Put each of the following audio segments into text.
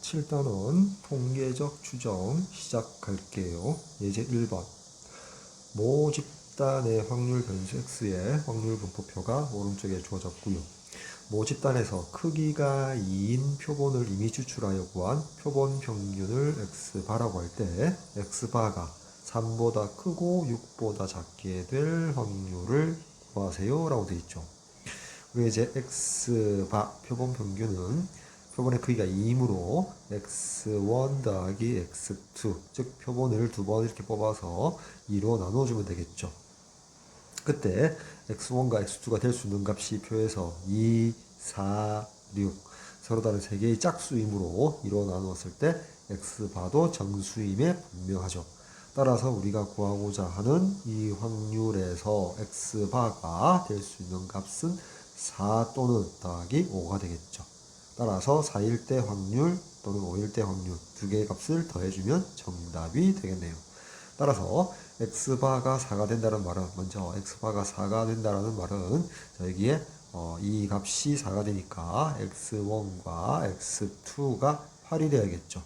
7단원 통계적 추정 시작할게요. 예제 1번. 모 집단의 확률 변수 x의 확률 분포표가 오른쪽에 주어졌고요. 모 집단에서 크기가 2인 표본을 이미 추출하여 구한 표본 평균을 x바라고 할 때 x바가 3보다 크고 6보다 작게 될 확률을 구하세요 라고 되어 있죠. 그리고 이제 x바 표본 평균은 표본의 크기가 2이므로 x1 더하기 x2, 즉 표본을 두 번 이렇게 뽑아서 2로 나눠주면 되겠죠. 그때 x1과 x2가 될 수 있는 값이 표에서 2, 4, 6 서로 다른 세 개의 짝수이므로 2로 나누었을 때 x바도 정수임에 분명하죠. 따라서 우리가 구하고자 하는 이 확률에서 x바가 될 수 있는 값은 4 또는 더하기 5가 되겠죠. 따라서 4일 때 확률 또는 5일 때 확률 두 개의 값을 더해주면 정답이 되겠네요. 따라서 x바가 4가 된다는 말은, 먼저 x바가 4가 된다는 말은 여기에 이 값이 4가 되니까 x1과 x2가 8이 되어야겠죠.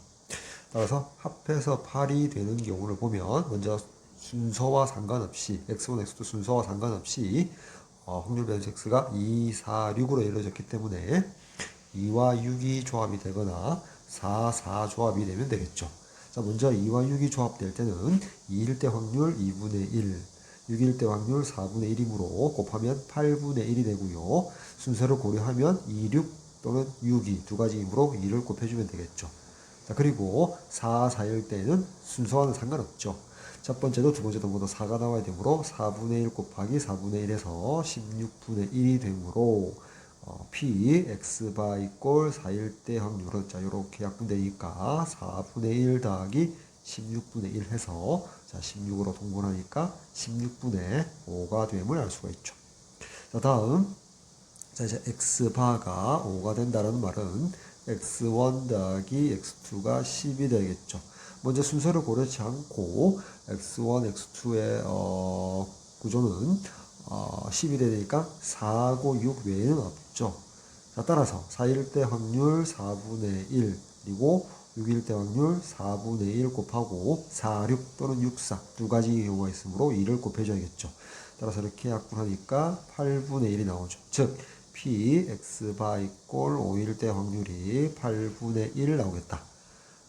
따라서 합해서 8이 되는 경우를 보면 먼저 순서와 상관없이 x1, x2 순서와 상관없이 확률 변수 x가 2, 4, 6으로 이루어졌기 때문에 2와 6이 조합이 되거나 4, 4 조합이 되면 되겠죠. 자, 먼저 2와 6이 조합될 때는 2일 때 확률 2분의 1, 6일 때 확률 4분의 1이므로 곱하면 8분의 1이 되고요. 순서를 고려하면 2, 6 또는 6이 두 가지이므로 2를 곱해주면 되겠죠. 자, 그리고 4, 4일 때는 순서와는 상관없죠. 첫 번째도 두 번째도 모두 4가 나와야 되므로 4분의 1 곱하기 4분의 1에서 16분의 1이 되므로 P, X바 이꼴 4일 때 확률은, 자, 요렇게 약분되니까 4분의 1 더하기 16분의 1 해서, 자, 16으로 통분하니까 16분의 5가 됨을 알 수가 있죠. 자, 다음. 자, 이제 X바가 5가 된다는 말은 X1 더하기 X2가 10이 되겠죠. 먼저 순서를 고려치 않고 X1, X2의 구조는 10이 되니까 4고 6 외에는 없죠. 자, 따라서 4일 때 확률 4분의 1, 그리고 6일 때 확률 4분의 1 곱하고 4, 6 또는 6, 4 두 가지 경우가 있으므로 2를 곱해줘야겠죠. 따라서 이렇게 약분하니까 8분의 1이 나오죠. 즉 P, X바 이꼴 5일 때 확률이 8분의 1 나오겠다.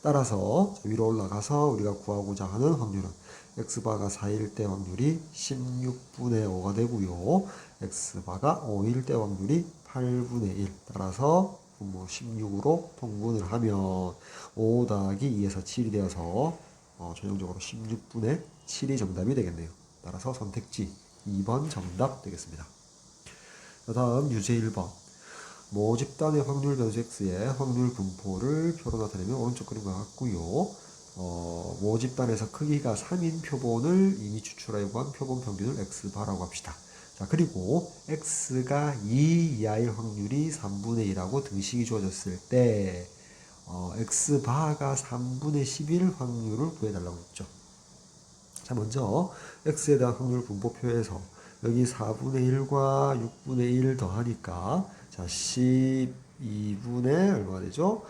따라서 위로 올라가서 우리가 구하고자 하는 확률은 X바가 4일 때 확률이 16분의 5가 되고요. X바가 5일 때 확률이 8분의 1. 따라서 16으로 통분을 하면 5 더하기 2에서 7이 되어서 전형적으로 16분의 7이 정답이 되겠네요. 따라서 선택지 2번 정답 되겠습니다. 다음 유제 1번. 모 집단의 확률 변수 x의 확률 분포를 표로 나타내면 오른쪽 그림과 같고요. 모 집단에서 크기가 3인 표본을 이미 추출하여 구한 표본 평균을 x바라고 합시다. 자, 그리고 x가 2 이하일 확률이 3분의 1하고 등식이 주어졌을 때 x바가 3분의 11 확률을 구해달라고 했죠. 자, 먼저 x에 대한 확률 분포표에서 여기 4분의 1과 6분의 1 더하니까, 자, 12분의 얼마가 되죠?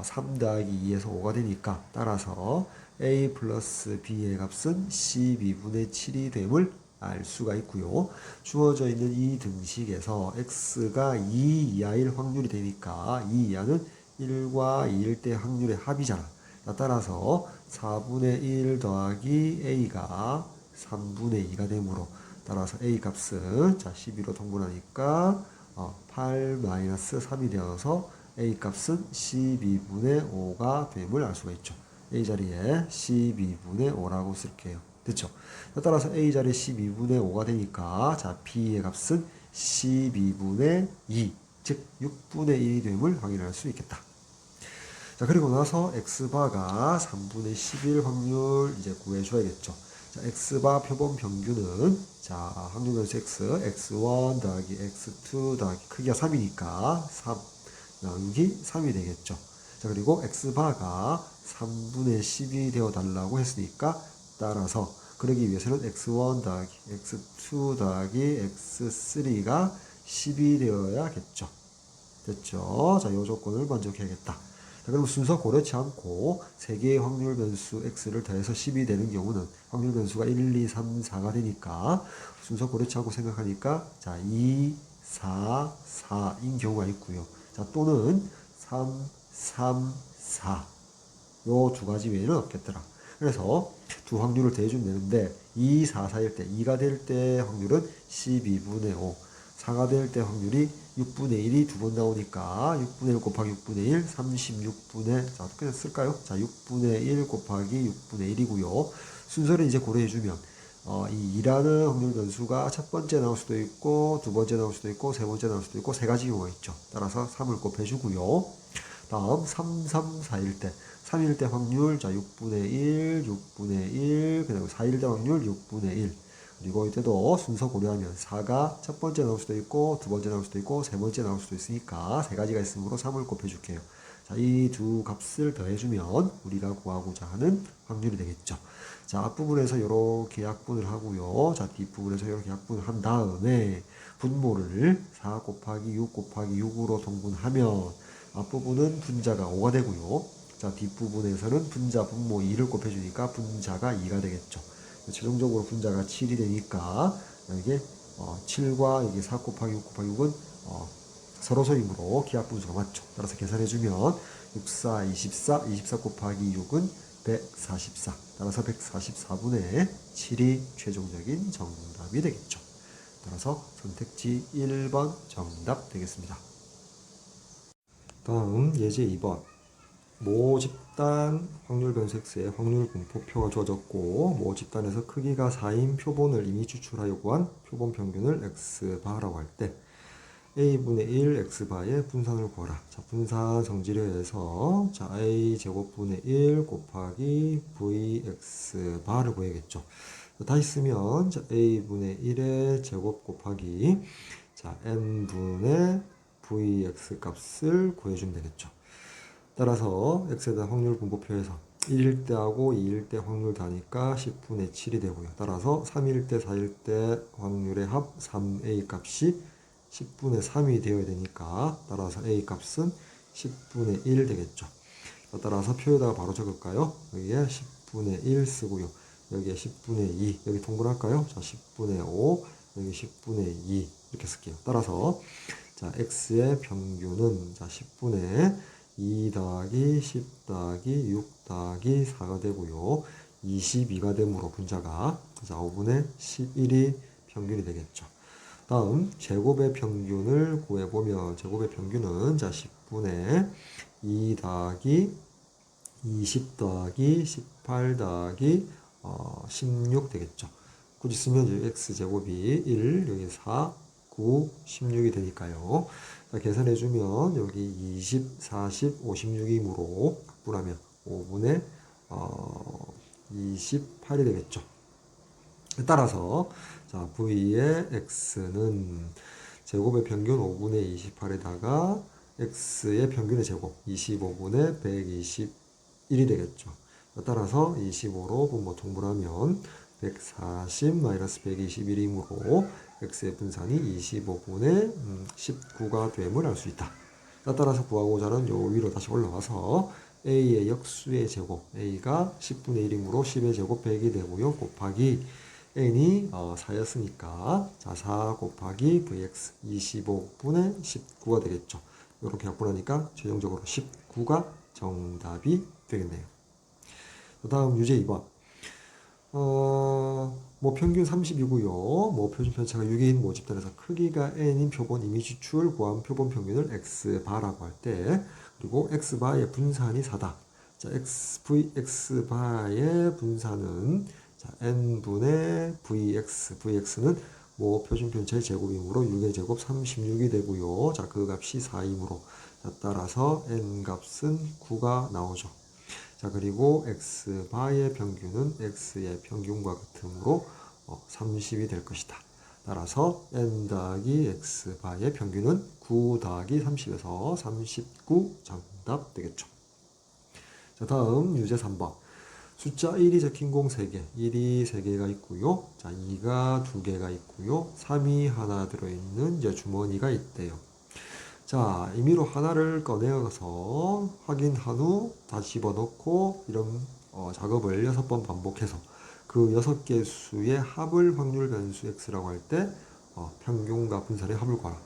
3 더하기 2에서 5가 되니까, 따라서 a 플러스 b의 값은 12분의 7이 됨을 알 수가 있고요. 주어져 있는 이 등식에서 x가 2 이하일 확률이 되니까 2 이하는 1과 2일 때 확률의 합이잖아. 따라서 4분의 1 더하기 a가 3분의 2가 되므로, 따라서 a 값은, 자, 12로 통분하니까 8-3이 되어서 a 값은 12분의 5가 됨을 알 수가 있죠. a 자리에 12분의 5라고 쓸게요. 됐죠? 따라서 a 자리에 12분의 5가 되니까, 자, b의 값은 12분의 2, 즉 6분의 1이 됨을 확인할 수 있겠다. 자, 그리고 나서 x바가 3분의 11 확률 이제 구해줘야겠죠. 자, x바 표본 평균은, 자, 확률 변수 x, x1 더하기 x2 더하기 크기가 3이니까 3 나누기 3이 되겠죠. 자, 그리고 x바가 3분의 10이 되어 달라고 했으니까, 따라서 그러기 위해서는 x1 더하기 x2 더하기 x3가 10이 되어야겠죠. 됐죠? 자, 이 조건을 만족해야겠다. 자, 그럼 순서 고려치 않고 3개의 확률 변수 x를 더해서 10이 되는 경우는 확률 변수가 1, 2, 3, 4가 되니까 순서 고려치 않고 생각하니까 자, 2, 4, 4인 경우가 있고요. 자, 또는 3, 3, 4. 요 두 가지 외에는 없겠더라. 그래서 두 확률을 더해주면 되는데 2, 4, 4일 때 2가 될 때 확률은 12분의 5, 4가 될 때 확률이 6분의 1이 두 번 나오니까 6분의 1 곱하기 6분의 1, 36분의, 자, 어떻게 쓸까요? 자, 6분의 1 곱하기 6분의 1이고요. 순서를 이제 고려해주면 이 2라는 확률 변수가 첫 번째 나올 수도 있고 두 번째 나올 수도 있고 세 번째 나올 수도 있고 세 가지 경우가 있죠. 따라서 3을 곱해주고요. 다음 3, 3, 4일 때 3일 때 확률 자 6분의 1, 6분의 1, 그리고 4일 때 확률 6분의 1. 그리고 이때도 순서 고려하면 4가 첫 번째 나올 수도 있고 두 번째 나올 수도 있고 세 번째 나올 수도 있으니까 세 가지가 있으므로 3을 곱해줄게요. 자, 이 두 값을 더해주면 우리가 구하고자 하는 확률이 되겠죠. 자, 앞부분에서 이렇게 약분을 하고요. 자, 뒷부분에서 이렇게 약분을 한 다음에 분모를 4 곱하기 6 곱하기 6으로 통분하면 앞부분은 분자가 5가 되고요. 자, 뒷부분에서는 분자 분모 2를 곱해주니까 분자가 2가 되겠죠. 최종적으로 분자가 7이 되니까 이게 7과 이게 4 곱하기 6 곱하기 6은 서로 소임으로 기하분수가 맞죠. 따라서 계산해주면 6, 4, 24, 24 곱하기 6은 144. 따라서 144분의 7이 최종적인 정답이 되겠죠. 따라서 선택지 1번 정답 되겠습니다. 다음 예제 2번. 모 집단 확률 변수 x의 확률 분포표가 주어졌고 모 집단에서 크기가 4인 표본을 이미 추출하여 구한 표본 평균을 x바라고 할 때 a분의 1 x바의 분산을 구하라. 자, 분산 성질에 의해서 자, a 제곱분의 1 곱하기 v x바를 구해야겠죠. 다시 쓰면 자, a분의 1의 제곱 곱하기 자, n분의 vx 값을 구해주면 되겠죠. 따라서 x에 대한 확률 분포표에서 1일 때하고 2일 때 확률 다니까 10분의 7이 되고요. 따라서 3일 때 4일 때 확률의 합 3a 값이 10분의 3이 되어야 되니까 따라서 a 값은 10분의 1 되겠죠. 따라서 표에다가 바로 적을까요? 여기에 10분의 1 쓰고요. 여기에 10분의 2 여기 통분할까요? 자, 10분의 5 여기 10분의 2 이렇게 쓸게요. 따라서 자, x의 평균은 자, 10분의 2 더하기 10 더하기 6 더하기 4가 되고요. 22가 되므로 분자가 자, 5분의 11이 평균이 되겠죠. 다음 제곱의 평균을 구해보면 제곱의 평균은 자 10분의 2 더하기 20 더하기 18 더하기 16 되겠죠. 굳이 쓰면 이제 x제곱이 1 여기 4 9 16이 되니까요. 자, 계산해주면 여기 20 40 56이므로 각분하면 5분의 28이 되겠죠. 따라서 자, v의 x는 제곱의 평균 5분의 28에다가 x의 평균의 제곱 25분의 121이 되겠죠. 따라서 25로 분모 통분하면 140 마이너스 121이므로 x의 분산이 25분의 19가 됨을 알 수 있다. 따라서 구하고자 하는 요 위로 다시 올라와서 a의 역수의 제곱 a가 10분의 1이므로 10의 제곱 100이 되고요. 곱하기 n이 4였으니까 자, 4 곱하기 vx 25분의 19가 되겠죠. 이렇게 약분하니까 최종적으로 19가 정답이 되겠네요. 다음 유제 2번. 뭐 평균 30이고요. 뭐 표준 편차가 6인 모집단에서 크기가 n인 표본 이미 추출 구한 표본 평균을 x바라고 할 때 그리고 x바의 분산이 4다. 자, vx바의 분산은 자, n분의 vx는 뭐 표준 편차의 제곱이므로 6의 제곱 36이 되고요. 자, 그 값이 4이므로 자, 따라서 n 값은 9가 나오죠. 자, 그리고 x바의 평균은 x의 평균과 같으므로 30이 될 것이다. 따라서 n 더하기 x바의 평균은 9 더하기 30에서 39 정답 되겠죠. 자, 다음 유제 3번. 숫자 1이 적힌 공 3개, 1이 3개가 있고요. 자, 2가 2개가 있고요. 3이 하나 들어있는 이제 주머니가 있대요. 자, 임의로 하나를 꺼내어서 확인한 후 다시 집어넣고 이런 작업을 6번 반복해서 그 6개 수의 합을 확률 변수 x라고 할 때 평균과 분산의 합을 구하라.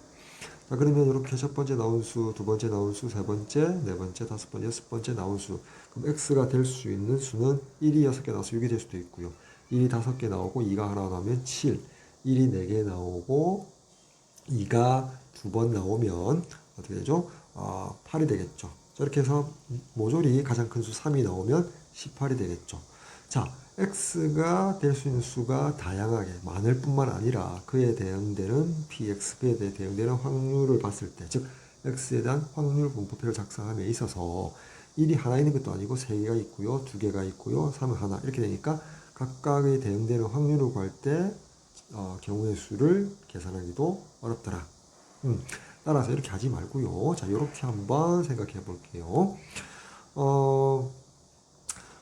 자, 그러면 이렇게 첫 번째 나온 수, 두 번째 나온 수, 세 번째, 네 번째, 다섯 번째, 여섯 번째 나온 수. 그럼 x가 될 수 있는 수는 1이 6개 나와서 6이 될 수도 있고요. 1이 5개 나오고 2가 하나 나오면 7, 1이 4개 나오고 2가 2번 나오면 어떻게 되죠? 8이 되겠죠. 자, 이렇게 해서 모조리 가장 큰 수 3이 나오면 18이 되겠죠. 자, x가 될 수 있는 수가 다양하게 많을 뿐만 아니라 그에 대응되는 px, 그에 대응되는 확률을 봤을 때, 즉 x에 대한 확률 분포표를 작성함에 있어서 1이 하나 있는 것도 아니고 3개가 있고요, 2개가 있고요, 3은 하나 이렇게 되니까 각각의 대응되는 확률을 구할 때 경우의 수를 계산하기도 어렵더라. 따라서 이렇게 하지 말고요. 자, 이렇게 한번 생각해 볼게요.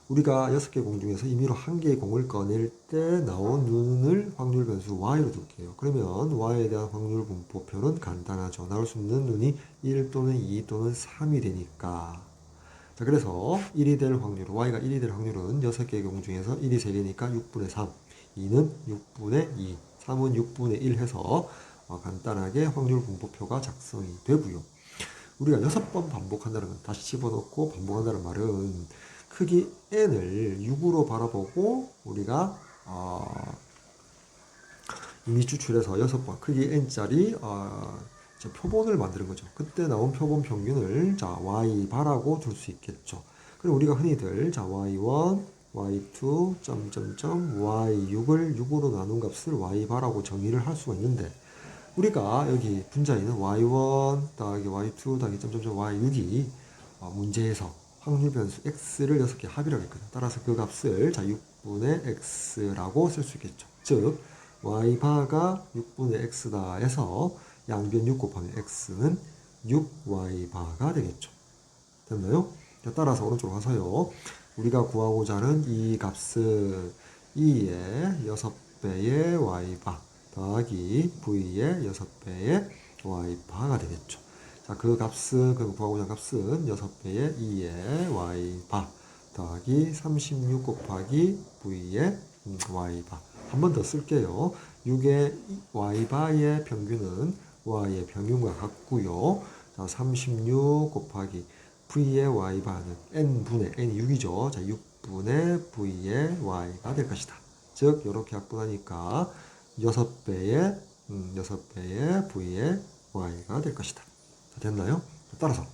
우리가 6개 공 중에서 임의로 1개의 공을 꺼낼 때 나온 눈을 확률 변수 y로 둘게요. 그러면 y에 대한 확률 분포표는 간단하죠. 나올 수 있는 눈이 1 또는 2 또는 3이 되니까. 자, 그래서 1이 될 확률, y가 1이 될 확률은 6개의 공 중에서 1이 3개니까 6분의 3, 2는 6분의 2, 3은 6분의 1 해서 간단하게 확률 분포표가 작성이 되고요. 우리가 6번 반복한다는 건, 다시 집어넣고 반복한다는 말은 크기 n을 6으로 바라보고 우리가 이미 추출해서 6번 크기 n짜리 표본을 만드는 거죠. 그때 나온 표본 평균을 자 y바라고 둘 수 있겠죠. 그리고 우리가 흔히들 자 y1, y2, y6을 6으로 나눈 값을 y바라고 정의를 할 수가 있는데, 우리가 여기 분자에는 y1 더하기 y2 더하기 y6이 문제에서 확률 변수 x를 6개 합이라고 했거든요. 따라서 그 값을 자 6분의 x라고 쓸 수 있겠죠. 즉 y바가 6분의 x다 해서 양변 6 곱하면 x는 6y바가 되겠죠. 됐나요? 따라서 오른쪽으로 가서요. 우리가 구하고자 하는 이 값은 2의 6배의 y바 더하기 v의 6배의 y바가 되겠죠. 자, 그 값은, 그 구하고자 하는 값은 6배의 2의 y바 더하기 36 곱하기 v의 y바. 한 번 더 쓸게요. 6의 y바의 평균은 y의 평균과 같고요. 자, 36 곱하기 v의 y바는 n분의 n이 6이죠. 자, 6분의 v의 y가 될 것이다. 즉, 이렇게 약분하니까 6배의 v의 y가 될 것이다. 자, 됐나요? 따라서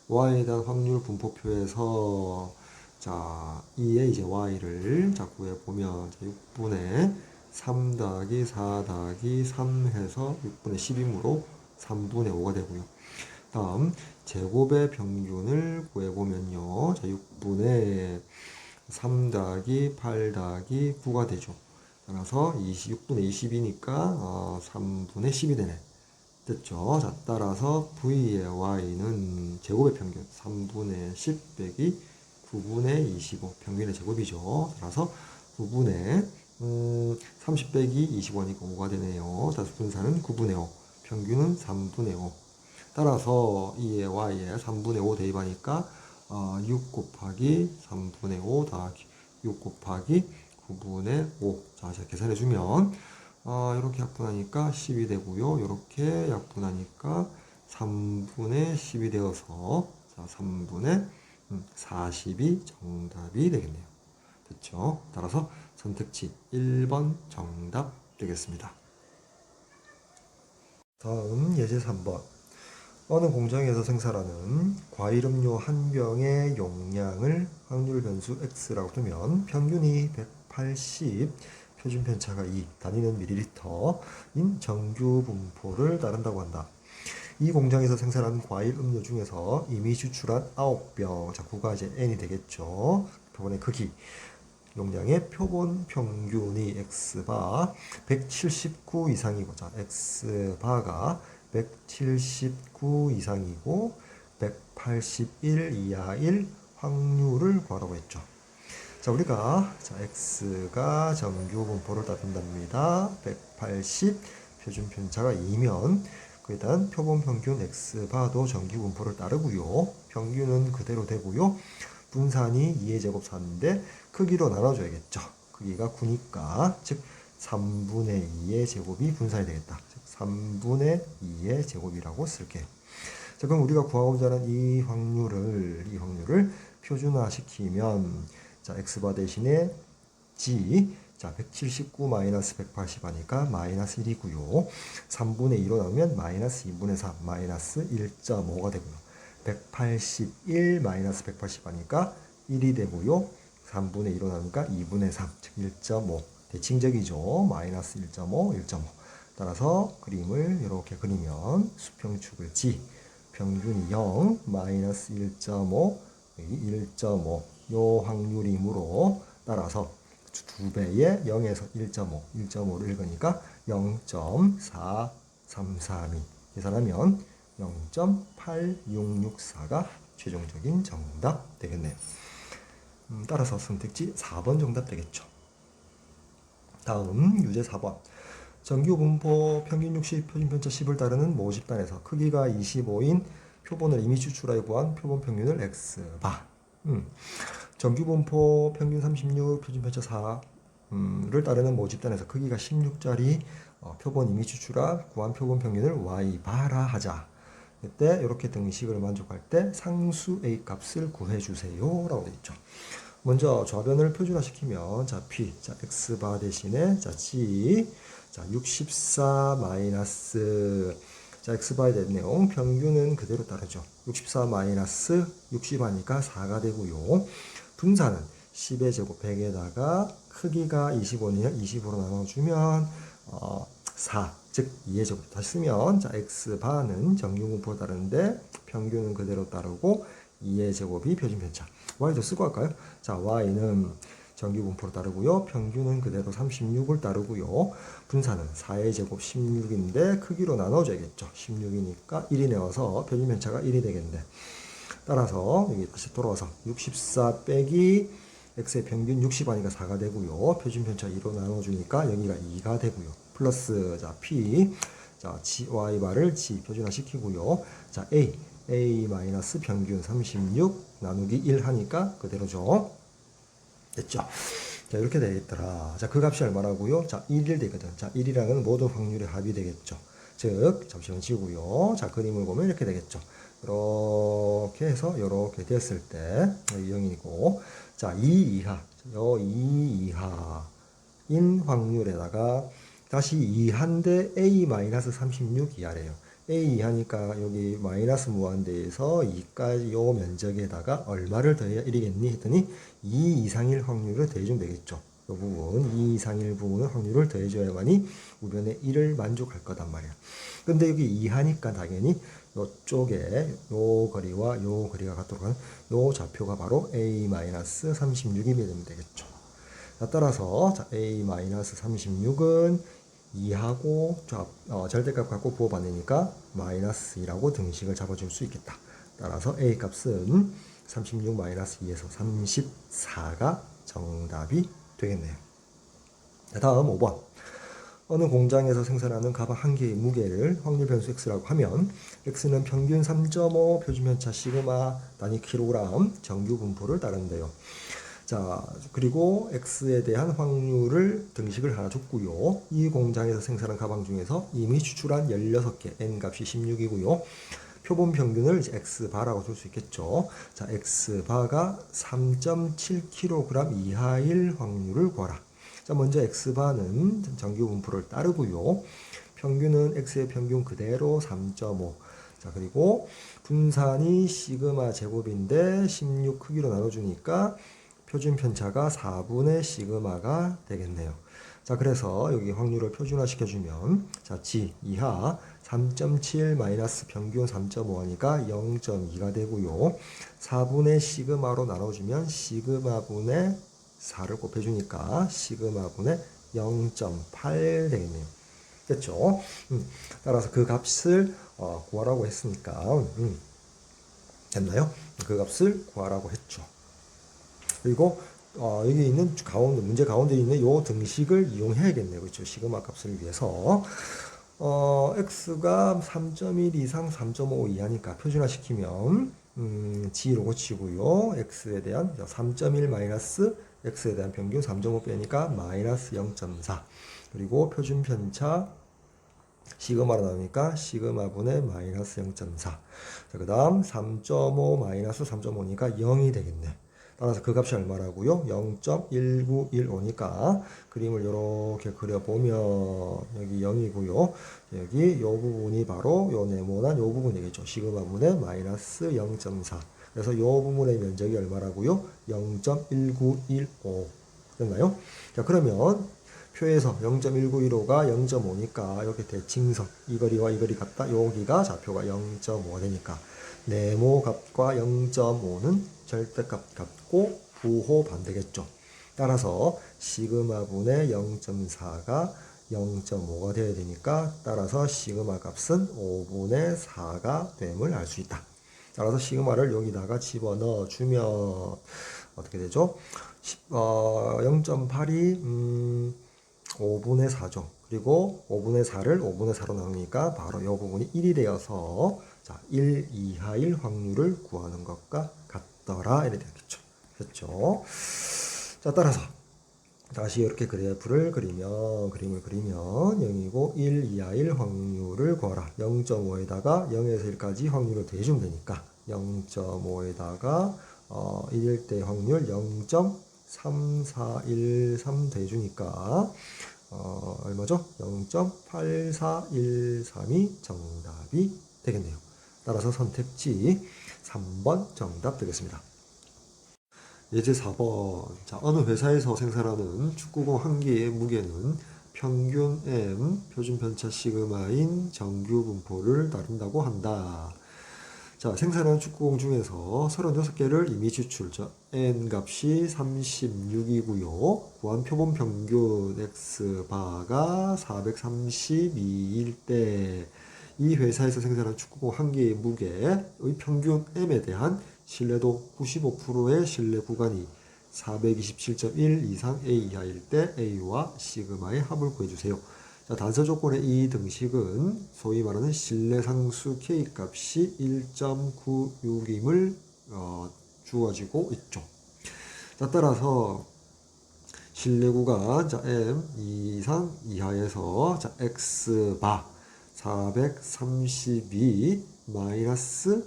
y에 대한 확률 분포표에서 자, 2의 이제 y를 자 구해 보면 6분의 3 더하기 4 더하기 3 해서 6분의 10이므로 3분의 5가 되고요. 다음 제곱의 평균을 구해보면요. 자, 6분의 3 더하기 8 더하기 9가 되죠. 따라서 6분의 20이니까 3분의 10이 되네. 됐죠? 자, 따라서 V의 Y는 제곱의 평균 3분의 10 빼기 9분의 25 평균의 제곱이죠. 따라서 9분의 30 빼기 25니까 5가 되네요. 따라서 분산은 9분의 5, 평균은 3분의 5. 따라서 2의 Y에 3분의 5 대입하니까 6 곱하기 3분의 5 더하기 6 곱하기 9분의 5. 자, 제가 계산해주면 이렇게 약분하니까 10이 되고요. 이렇게 약분하니까 3분의 10이 되어서 자, 3분의 40이 정답이 되겠네요. 됐죠? 따라서 선택지 1번 정답 되겠습니다. 다음 예제 3번. 어느 공장에서 생산하는 과일 음료 한 병의 용량을 확률 변수 x라고 두면 평균이 180, 표준 편차가 2, 단위는 ml인 정규 분포를 따른다고 한다. 이 공장에서 생산한 과일 음료 중에서 이미 추출한 9병, 자, 9가 이제 n이 되겠죠. 표본의 크기. 용량의 표본 평균이 x바 179 이상이고, 자, x바가 179 이상이고 181 이하일 확률을 구하라고 했죠. 자, 우리가 자, x가 정규 분포를 따른답니다. 180 표준 편차가 2면 일단 표본 평균 x바도 정규 분포를 따르고요. 평균은 그대로 되고요. 분산이 2의 제곱 4인데 크기로 나눠줘야겠죠. 크기가 9니까 즉 3분의 2의 제곱이 분산이 되겠다. 즉 3분의 2의 제곱이라고 쓸게요. 자, 그럼 우리가 구하고자 하는 이 확률을 표준화시키면 자, x바 대신에 g 자, 179 마이너스 180 하니까 마이너스 1이고요. 3분의 2로 나누면 마이너스 2분의 3 마이너스 1.5가 되고요. 181 마이너스 180 하니까 1이 되고요. 3분의 2로 나누니까 2분의 3, 즉 1.5. 대칭적이죠. 마이너스 1.5, 1.5. 따라서 그림을 이렇게 그리면 수평축을 G, 평균이 0, 마이너스 1.5, 1.5. 요 확률이므로 따라서 2배의 0에서 1.5, 1.5를 읽으니까 0.4332. 계산하면 0.8664가 최종적인 정답 되겠네요. 따라서 선택지 4번 정답 되겠죠. 다음 유제 4번. 정규 분포 평균 60, 표준 편차 10을 따르는 모집단에서 크기가 25인 표본을 이미 추출하여 구한 표본 평균을 x바. 정규 분포 평균 36, 표준 편차 4를 따르는 모집단에서 크기가 16짜리 표본 이미 추출하 구한 표본 평균을 y바라 하자. 그때 이렇게 등식을 만족할 때 상수 a 값을 구해주세요 라고 되어 있죠. 먼저 좌변을 표준화시키면 자 p 자 x바 대신에 자 g 자 64 마이너스 자 x바에 대한 내용 평균은 그대로 따르죠. 64 마이너스 60 하니까 4가 되고요. 분산은 10의 제곱 100에다가 크기가 25니까 20으로 나눠주면 4, 즉 2의 제곱 다시 쓰면 자 x바는 정규 분포를 따르는데 평균은 그대로 따르고 2의 제곱이 표준 편차. y도 쓰고 할까요? 자 y는 정규 분포를 따르고요. 평균은 그대로 36을 따르고요. 분산은 4의 제곱 16인데 크기로 나눠줘야겠죠. 16이니까 1이 나와서 표준 편차가 1이 되겠네. 따라서 여기 다시 돌아와서 64 빼기 x의 평균 60 하니까 4가 되고요. 표준 편차 2로 나눠주니까 여기가 2가 되고요. 플러스 자 p 자 g y 바를 g 표준화 시키고요. 자 a 마이너스 평균 36 나누기 1 하니까 그대로죠. 됐죠? 자 이렇게 되겠더라. 자 그 값이 얼마라고요? 자 1일 되거든. 자 1이라는 모든 확률의 합이 되겠죠. 즉 잠시만 지우고요. 자 그림을 보면 이렇게 되겠죠. 이렇게 해서 이렇게 됐을 때 0이고 자 2 이하 요 2 이하인 확률에다가 다시 2한데 a-36 이하래요. a 이하니까 여기 마이너스 무한대에서 2까지 요 면적에다가 얼마를 더해야 1이겠니 했더니 2 이상일 확률을 더해주면 되겠죠. 이 부분 2 이상일 부분은 확률을 더해줘야만이 우변에 1을 만족할 거단 말이야. 근데 여기 이하니까 당연히 요쪽에 요 거리와 요 거리가 같도록 하는 요 좌표가 바로 a-36이 되면 되겠죠. 자, 따라서 자, a-36은 2하고 절대값 갖고 부호받으니까 마이너스 2라고 등식을 잡아줄 수 있겠다. 따라서 a 값은 36 마이너스 2에서 34가 정답이 되겠네요. 자, 다음 5번. 어느 공장에서 생산하는 가방 한 개의 무게를 확률 변수 x라고 하면 x는 평균 3.5 표준편차 시그마 단위 킬로그램 정규 분포를 따른대요. 자 그리고 x에 대한 확률을 등식을 하나 줬고요. 이 공장에서 생산한 가방 중에서 이미 추출한 16개 n 값이 16이고요. 표본 평균을 x바라고 줄 수 있겠죠. 자 x바가 3.7kg 이하일 확률을 구하라. 자 먼저 x바는 정규 분포를 따르고요. 평균은 x의 평균 그대로 3.5. 자 그리고 분산이 시그마 제곱인데 16 크기로 나눠주니까 표준 편차가 4분의 시그마가 되겠네요. 자 그래서 여기 확률을 표준화 시켜주면 자 g 이하 3.7 마이너스 평균 3.5 하니까 0.2가 되고요. 4분의 시그마로 나눠주면 시그마분의 4를 곱해주니까 시그마분의 0.8 되겠네요. 됐죠? 따라서 그 값을 구하라고 했으니까 됐나요? 그 값을 구하라고 했죠. 그리고 여기 있는 가운데 문제 가운데 있는 요 등식을 이용해야겠네요. 그렇죠? 시그마 값을 위해서 x가 3.1 이상 3.5 이하니까 표준화 시키면 g로 고치고요. x에 대한 3.1 마이너스 x에 대한 평균 3.5 빼니까 마이너스 0.4 그리고 표준 편차 시그마로 나오니까 시그마분의 마이너스 0.4. 그 다음 3.5 마이너스 3.5니까 0이 되겠네. 따라서 그 값이 얼마라고요? 0.1915니까 그림을 이렇게 그려보면 여기 0이고요. 여기 이 부분이 바로 요 네모난 요 부분이겠죠. 시그마분의 마이너스 0.4. 그래서 이 부분의 면적이 얼마라고요? 0.1915 됐나요? 자, 그러면 표에서 0.1915가 0.5니까 이렇게 대칭선 이 거리와 이 거리 같다. 여기가 좌표가 0.5가 되니까 네모 값과 0.5는 절대값 같고 부호 반대겠죠. 따라서 시그마분의 0.4가 0.5가 되어야 되니까 따라서 시그마 값은 5분의 4가 됨을 알 수 있다. 따라서 시그마를 여기다가 집어넣어 주면 어떻게 되죠? 0.8이 5분의 4죠. 그리고 5분의 4를 5분의 4로 나누니까 바로 이 부분이 1이 되어서 자, 1 이하일 확률을 구하는 것과 같더라. 이렇게 되겠죠. 됐죠? 자, 따라서 다시 이렇게 그래프를 그림을 그리면 0이고 1 이하일 확률을 구하라. 0.5에다가 0에서 1까지 확률을 더해주면 되니까 0.5에다가 1일 때 확률 0.3413 더해주니까 얼마죠? 0.8413이 정답이 되겠네요. 따라서 선택지 3번 정답 되겠습니다. 예제 4번. 자, 어느 회사에서 생산하는 축구공 한 개의 무게는 평균 m, 표준 편차 시그마인 정규 분포를 다룬다고 한다. 자, 생산한 축구공 중에서 36개를 이미 추출, n 값이 36이고요. 구한 표본 평균 x바가 432일 때 이 회사에서 생산한 축구공 한 개의 무게의 평균 m에 대한 신뢰도 95%의 신뢰 구간이 427.1 이상 A 이하일 때 A와 시그마의 합을 구해주세요. 자, 단서 조건의 이 등식은 소위 말하는 신뢰상수 K 값이 1.96임을 주어지고 있죠. 자, 따라서 신뢰 구간 자, M 이상 이하에서 자, X바 432 마이너스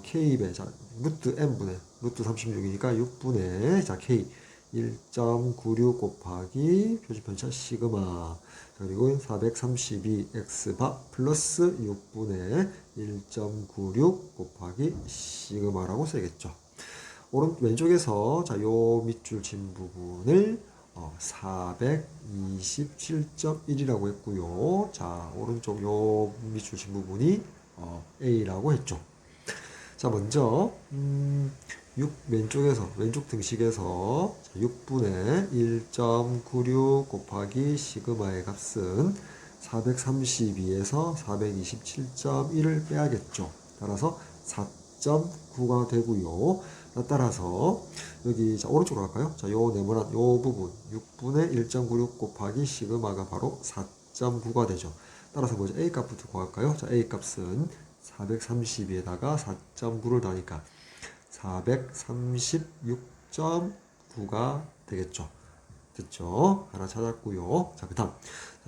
K배 자, 루트 M분의 루트 36이니까 6분의 자, K 1.96 곱하기 표준편차 시그마 그리고 432 x바 플러스 6분의 1.96 곱하기 시그마라고 쓰겠죠. 왼쪽에서 자, 요 밑줄 친 부분을 427.1이라고 했고요. 자, 오른쪽 요 밑줄 친 부분이 A라고 했죠. 자, 먼저 왼쪽에서 왼쪽 등식에서 6분의 1.96 곱하기 시그마의 값은 432에서 427.1을 빼야겠죠. 따라서 4.9가 되고요. 따라서 여기 자, 오른쪽으로 갈까요? 자, 요 네모난 요 부분 6분의 1.96 곱하기 시그마가 바로 4.9가 되죠. 따라서 뭐죠? A 값부터 구할까요? 자, A 값은 432에다가 4.9를 더하니까 436.9가 되겠죠. 됐죠? 하나 찾았고요. 자, 그 다음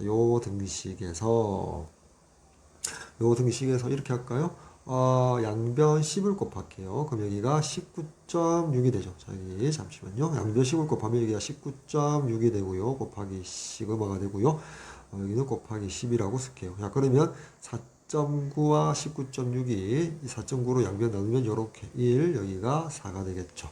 요 등식에서 이렇게 할까요? 양변 10을 곱할게요. 그럼 여기가 19.6이 되죠. 자, 여기 잠시만요. 양변 10을 곱하면 여기가 19.6이 되고요. 곱하기 시그마가 되고요. 여기는 곱하기 10이라고 쓸게요. 자, 그러면 4.9와 19.6이 4.9로 양변 나누면 이렇게 1, 여기가 4가 되겠죠.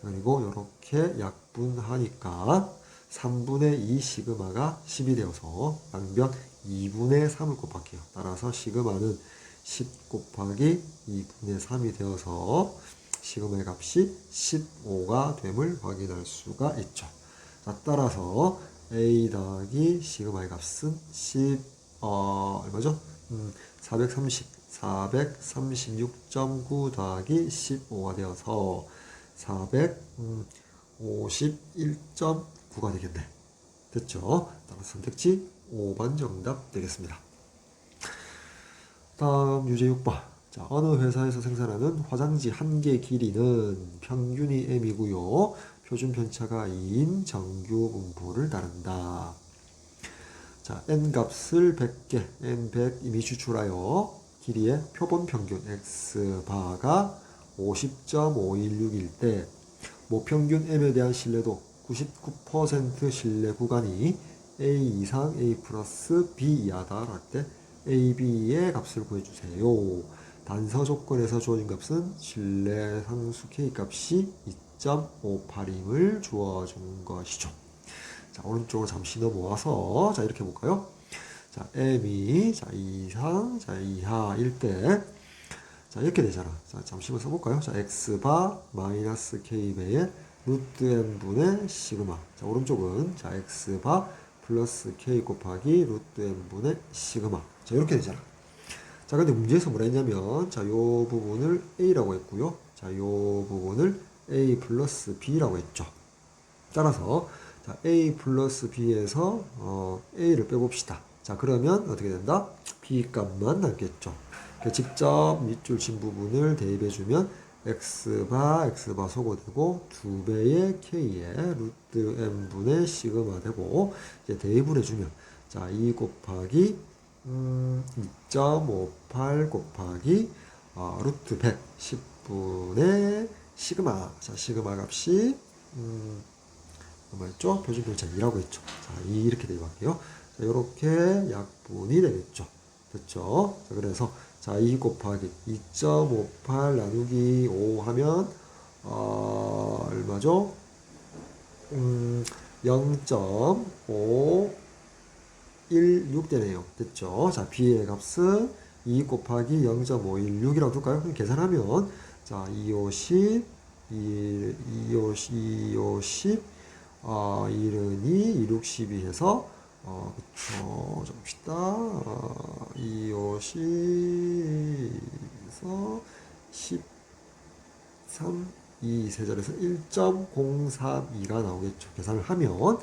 그리고 이렇게 약분하니까 3분의 2 시그마가 10이 되어서 양변 2분의 3을 곱할게요. 따라서 시그마는 10 곱하기 2분의 3이 되어서 시그마의 값이 15가 됨을 확인할 수가 있죠. 자, 따라서 A 더하기 시그마의 값은 얼마죠? 436.9 더하기 15가 되어서 451.9가 되겠네. 됐죠? 따라서 선택지 5번 정답 되겠습니다. 다음 유제 6번. 자, 어느 회사에서 생산하는 화장지 한 개 길이는 평균이 m이고요. 표준 편차가 2인 정규 분포를 따른다. 자, n 값을 100개, n100 이미 추출하여 길이의 표본 평균 x바가 50.516일 때 모평균 m에 대한 신뢰도 99% 신뢰 구간이 a 이상 a 플러스 b 이하다 할 때 a, b의 값을 구해주세요. 단서 조건에서 주어진 값은 신뢰 상수 k 값이 2.58임을 주어준 것이죠. 자, 오른쪽으로 잠시 넘어와서 자 이렇게 볼까요? 자, m이 자 이상 자 이하일 때 자 이렇게 되잖아. 자, 잠시만 써볼까요? 자, x바 마이너스 k배의 루트 n분의 시그마. 자, 오른쪽은 자 x바 플러스 k 곱하기 루트 n분의 시그마. 자, 이렇게 되잖아. 자, 근데 문제에서 뭐라 했냐면 자, 요 부분을 a라고 했고요. 자, 요 부분을 a 플러스 b라고 했죠. 따라서 자, a 플러스 b에서 a를 빼봅시다. 자, 그러면 어떻게 된다? b 값만 남겠죠. 직접 밑줄 친 부분을 대입해주면 x바 소거되고 2배의 k의 루트 n분의 시그마 되고 이제 대입을 해주면 자, 2 곱하기 2.58 곱하기 루트 100 10분의 시그마. 자, 시그마 값이 뭐였죠? 표준 편차 2라고 했죠. 자, 2 이렇게 대입할게요. 자, 이렇게 약분이 되겠죠. 됐죠? 자, 그래서 자, 2 곱하기 2.58 나누기 5 하면 얼마죠? 0.516 되네요. 됐죠? 자, b의 값은 2 곱하기 0.516이라고 둘까요? 그럼 계산하면 자, 250 250 1은이 262 해서 그쵸, 봅시다. 250에서 13, 2 세절에서 1.032가 나오겠죠. 계산을 하면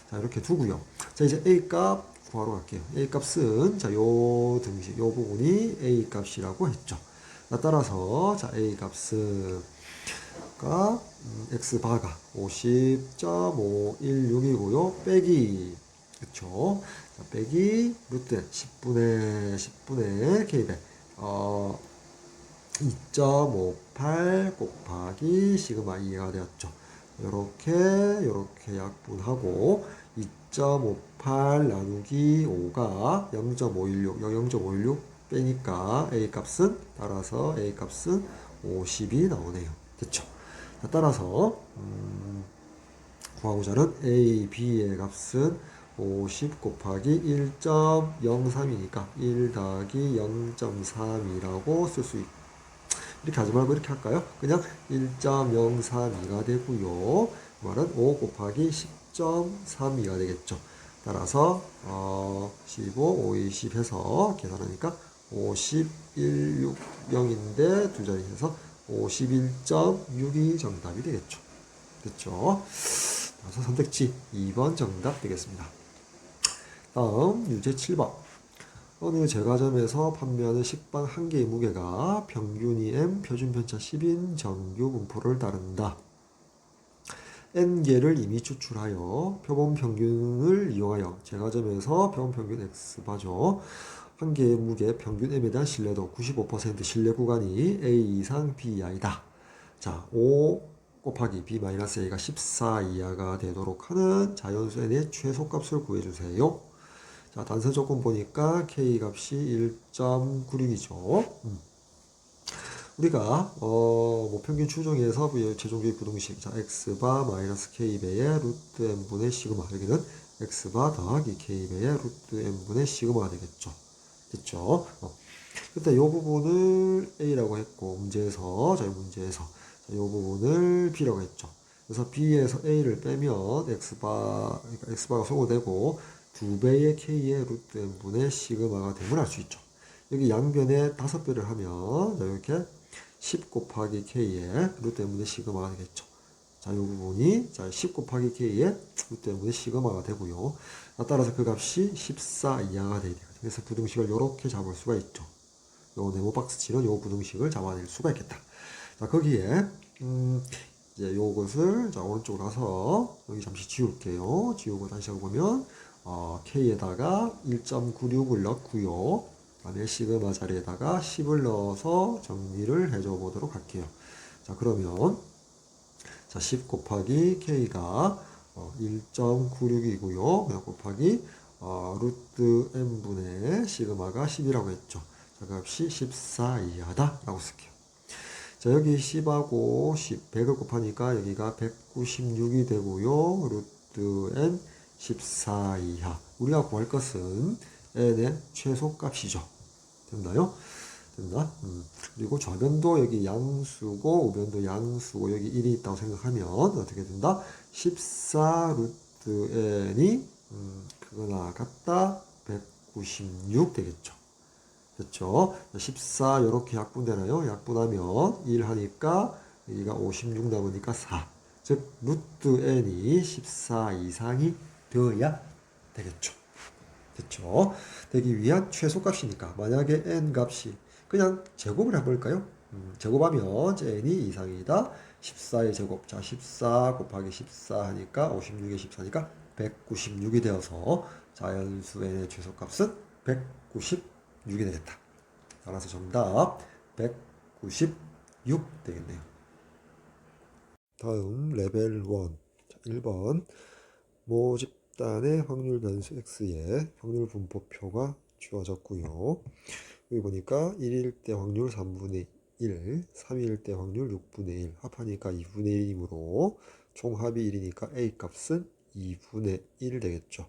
자, 이렇게 두고요. 자, 이제 A 값 구하러 갈게요. A 값은 자, 요 등식, 요 부분이 A 값이라고 했죠. 따라서 자, A 값은 x바가 50.516이고요. 빼기 그쵸? 자, 빼기 루트 10분의 k배 2.58 곱하기 시그마 2가 되었죠. 요렇게 약분하고 2.58 나누기 5가 0.516 0.516 빼니까 A 값은 따라서 A 값은 50이 나오네요. 됐죠? 따라서 구하고자 하는 A, B의 값은 50 곱하기 1.03이니까 1 더하기 0.32라고 쓸 수 있고 이렇게 하지 말고 이렇게 할까요? 그냥 1.032가 되고요. 그 말은 5 곱하기 10.32가 되겠죠. 따라서 15, 5, 20 해서 계산하니까 5160인데 두 자리 해서 51.62 정답이 되겠죠. 됐죠? 그래서 선택지 2번 정답 되겠습니다. 다음 유제 7번. 어느 제과점에서 판매하는 식빵 한 개의 무게가 평균이 m, 표준 편차 10인 정규 분포를 따른다. n개를 이미 추출하여 표본 평균을 이용하여 제과점에서 표본 평균 x바죠. 한 개의 무게 평균 m에 대한 신뢰도 95% 신뢰 구간이 a 이상 b 이하이다. 자, 5 곱하기 b-a가 14 이하가 되도록 하는 자연수 n의 최소값을 구해주세요. 자, 단서 조건 보니까 k 값이 1.96이죠. 우리가 모평균 추정에서 최종적인 부등식 자 x바 마이너스 k배의 루트 n분의 시그마 여기는 x바 더하기 k배의 루트 n분의 시그마가 되겠죠. 됐죠? 그때 이 부분을 a라고 했고 문제에서 이 부분을 b라고 했죠. 그래서 b에서 a를 빼면 x바가 소거되고 2배의 k의 루트 n분의 시그마가 됨을 알 수 있죠. 여기 양변에 5배를 하면 이렇게 10 곱하기 k의 루트 n분의 시그마가 되겠죠. 자, 이 부분이 자 10 곱하기 k의 루트 n분의 시그마가 되고요. 따라서 그 값이 14 이하가 돼야 돼요. 그래서 부등식을 이렇게 잡을 수가 있죠. 요 네모 박스 치는 요 부등식을 잡아낼 수가 있겠다. 자, 거기에 이제 요것을 자 오른쪽으로 가서 여기 잠시 지울게요. 지우고 다시 보면 K에다가 1.96을 넣고요. 그다음에 시그마 자리에다가 10을 넣어서 정리를 해줘 보도록 할게요. 자, 그러면 자, 10 곱하기 K가 1.96이고요. 그냥 곱하기 루트 n분의 시그마가 10이라고 했죠. 자, 값이 14 이하다 라고 쓸게요. 자, 여기 10하고 10, 100을 곱하니까 여기가 196이 되고요. 루트 n 14 이하. 우리가 구할 것은 n의 최소값이죠. 됐나요? 됐나? 그리고 좌변도 여기 양수고 우변도 양수고 여기 1이 있다고 생각하면 어떻게 된다? 14 루트 n이 그거나 같다 196 되겠죠. 그렇죠? 14 이렇게 약분되나요? 약분하면 1 하니까 여기가 56 남으니까 4. 즉 루트 n이 14 이상이 되어야 되겠죠. 그렇죠? 되기 위한 최소값이니까 만약에 n 값이 그냥 제곱을 해볼까요? 제곱하면 n이 이상이다. 14의 제곱. 자, 14 곱하기 14 하니까 56에 14니까 196이 되어서 자연수 n의 최소값은 196이 되겠다. 따라서 정답 196 되겠네요. 다음 레벨 1. 자, 1번 모집단의 확률 변수 x의 확률 분포표가 주어졌고요. 여기 보니까 1일 때 확률 3분의 1, 3일 때 확률 6분의 1, 합하니까 2분의 1이므로 총합이 1이니까 a 값은 2분의 1 되겠죠.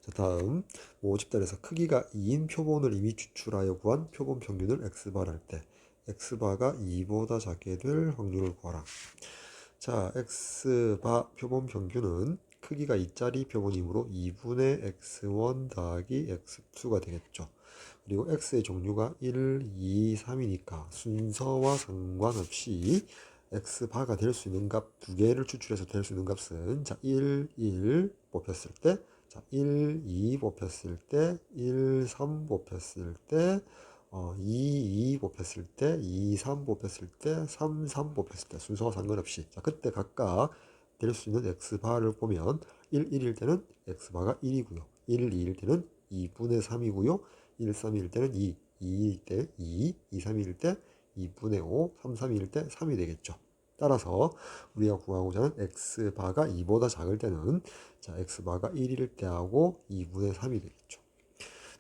자, 다음 모집단에서 크기가 2인 표본을 이미 추출하여 구한 표본 평균을 xbar 할 때 xbar가 2보다 작게 될 확률을 구하라. 자, x바 표본 평균은 크기가 2짜리 표본이므로 2분의 x1 더하기 x2가 되겠죠. 그리고 x의 종류가 1, 2, 3이니까 순서와 상관없이 x바가 될 수 있는 값 두 개를 추출해서 될 수 있는 값은 자, 1, 1 뽑혔을 때, 자, 1, 2 뽑혔을 때, 1, 3 뽑혔을 때, 2, 2 뽑혔을 때, 2, 3 뽑혔을 때, 3, 3 뽑혔을 때 순서와 상관없이 자, 그때 각각 될 수 있는 x바를 보면 1, 1일 때는 x바가 1이고요. 1, 2일 때는 2분의 3이고요. 1, 3일 때는 2, 2일 때 2, 2, 3일 때 2분의 5, 3, 3일 때 3이 되겠죠. 따라서 우리가 구하고자 하는 x바가 2보다 작을 때는 자, x바가 1일 때하고 2분의 3이 되겠죠.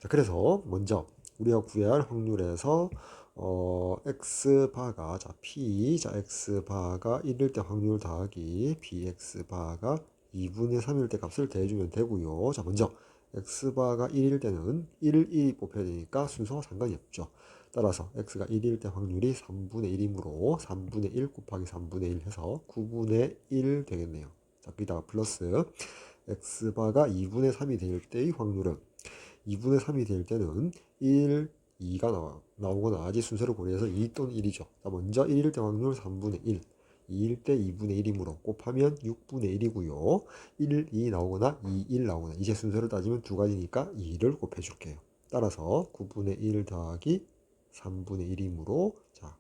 자, 그래서 먼저 우리가 구해야 할 확률에서 x바가 자, p 자, x바가 1일 때 확률 더하기 bx바가 2분의 3일 때 값을 대해주면 되고요. 자, 먼저 x바가 1일 때는 1, 1이 뽑혀야 되니까 순서와 상관이 없죠. 따라서 x가 1일 때 확률이 3분의 1이므로 3분의 1 곱하기 3분의 1 해서 9분의 1 되겠네요. 자, 거기다가 플러스 x바가 2분의 3이 될 때의 확률은 2분의 3이 될 때는 1, 2가 나오거나 아직 순서를 고려해서 2 또는 1이죠. 자, 먼저 1일 때 확률 3분의 1, 2일 때 2분의 1이므로 곱하면 6분의 1이고요. 1, 2 나오거나 2, 1 나오거나 이제 순서를 따지면 두 가지니까 2를 곱해줄게요. 따라서 9분의 1 더하기 3분의 1이므로 자,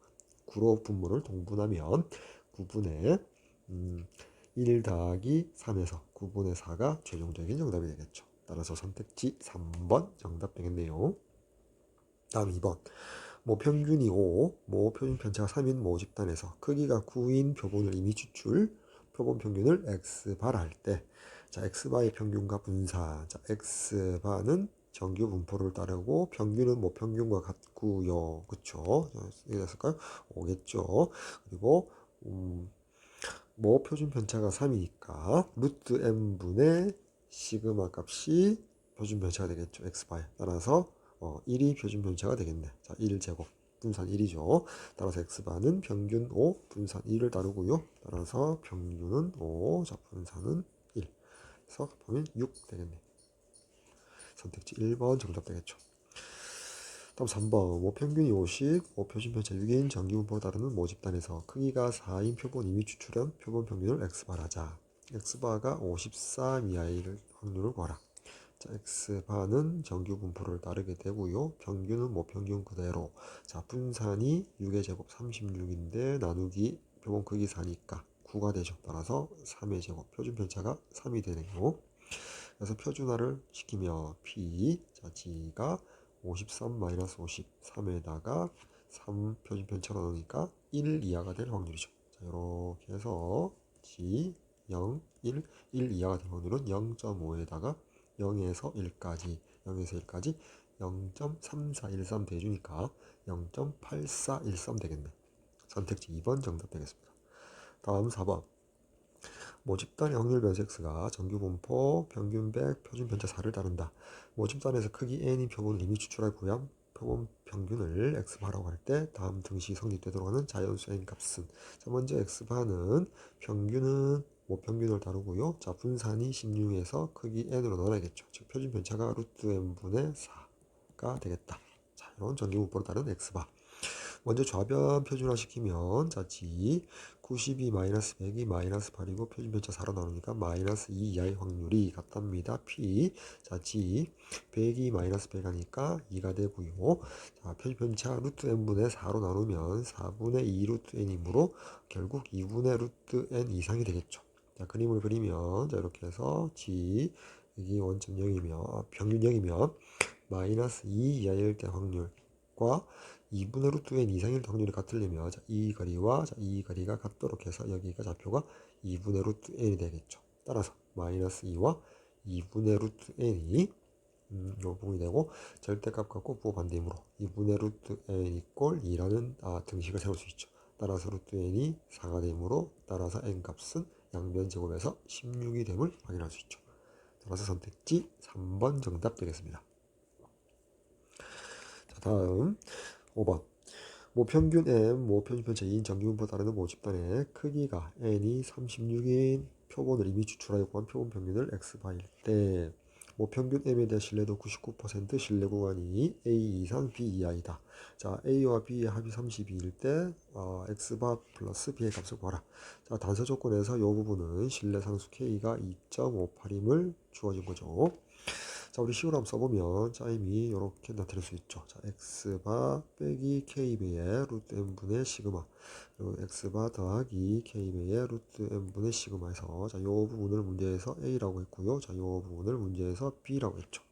9로 분모를 동분하면 9분의 1 더하기 3에서 9분의 4가 최종적인 정답이 되겠죠. 따라서 선택지 3번 정답 되겠네요. 다음 2번 모평균이 5, 모표준 편차가 3인 모집단에서 크기가 9인 표본을 이미 추출 표본 평균을 xbar 할 때 자, x바의 평균과 분산 자, x바는 정규 분포를 따르고 평균은 모평균과 같고요. 그쵸? 이게 됐을까요? 오겠죠. 그리고 모표준 편차가 3이니까 루트 n분의 시그마 값이 표준 편차가 되겠죠. x바에 따라서 1이 표준 편차가 되겠네. 자, 1제곱 분산 1이죠. 따라서 x바는 평균 5 분산 1을 따르고요. 따라서 평균은 5 자, 분산은 1 그래서 보면 6 되겠네. 선택지 1번 정답 되겠죠. 다음 3번 모평균이 50, 모표준 편차 6인 정기분포가 따르는 모집단에서 크기가 4인 표본 이미 추출한 표본 평균을 x바하자. x바가 54 이하일 확률을 구하라. 자, X바는 정규 분포를 따르게 되고요. 평균은 모평균 그대로. 자, 분산이 6의 제곱 36인데 나누기 표본 크기 4니까 9가 되죠. 따라서 3의 제곱 표준 편차가 3이 되네요. 그래서 표준화를 시키면 P, 자, G가 53 마이너스 53에다가 3 표준 편차로 넣으니까 1 이하가 될 확률이죠. 자, 이렇게 해서 G 0, 1 이하가 될 확률은 0.5에다가 0에서 1까지 0.3413 대주니까 0.8413 되겠네. 선택지 2번 정답 되겠습니다. 다음 4번. 모집단의 확률 변수 x가 정규 분포, 평균 100, 표준 편차 4를 따른다. 모집단에서 크기 n인 표본을 이미 추출할 구ям 표본 평균을 x바라고 할 때 다음 등식이 성립되도록 하는 자연수 n 값은, 자, 먼저 x바는 평균은 모평균을 다루고요. 자, 분산이 16에서 크기 n으로 넣어야겠죠. 즉 표준 편차가 루트 n분의 4가 되겠다. 자, 이런 정규 분포를 따른 x바. 먼저 좌변 표준화 시키면, 자, G 92 마이너스 100이 마이너스 8이고 표준 편차 4로 나누니까 마이너스 2 이하의 확률이 같답니다. P, 자, G 100이 마이너스 100 하니까 2가 되고요. 자, 표준 편차 루트 n분의 4로 나누면 4분의 2 루트 n이므로 결국 2분의 루트 n 이상이 되겠죠. 자, 그림을 그리면, 자, 이렇게 해서 G 여기 원점 0이면 평균 0이면 마이너스 2 이하일 때 확률과 2분의 루트 n 이상일 확률이 같으려면, 자, 이 거리와, 자, 이 거리가 같도록 해서 여기가 좌표가 2분의 루트 n이 되겠죠. 따라서 마이너스 2와 2분의 루트 n이 요 부분이 되고, 절대값 갖고 부호 반대이므로 2분의 루트 n 이꼴 2라는 등식을 세울 수 있죠. 따라서 루트 n이 4가 되므로 따라서 n 값은 양변 제곱에서 16이 됨을 확인할 수 있죠. 따라서 선택지 3번 정답 되겠습니다. 자, 다음 5번. 모평균 M, 모평균 편차 2인 정규분포 따르는 모집단의 크기가 n이 36인 표본을 이미 추출하여 구한 표본 평균을 x바일 때 모평균 M에 대한 신뢰도 99%, 신뢰 구간이 A 이상 B 이하이다. 자, A와 B의 합이 32일 때 x바 플러스 B의 값을 구하라. 자, 단서 조건에서 이 부분은 신뢰 상수 K가 2.58임을 주어진 거죠. 자, 우리 식으로 한번 써보면 짜임이 이렇게 나타낼 수 있죠. 자, x바 빼기 k배의 루트 n분의 시그마, 그리고 x바 더하기 k배의 루트 n분의 시그마에서, 자, 이 부분을 문제에서 a라고 했고요. 자, 이 부분을 문제에서 b라고 했죠.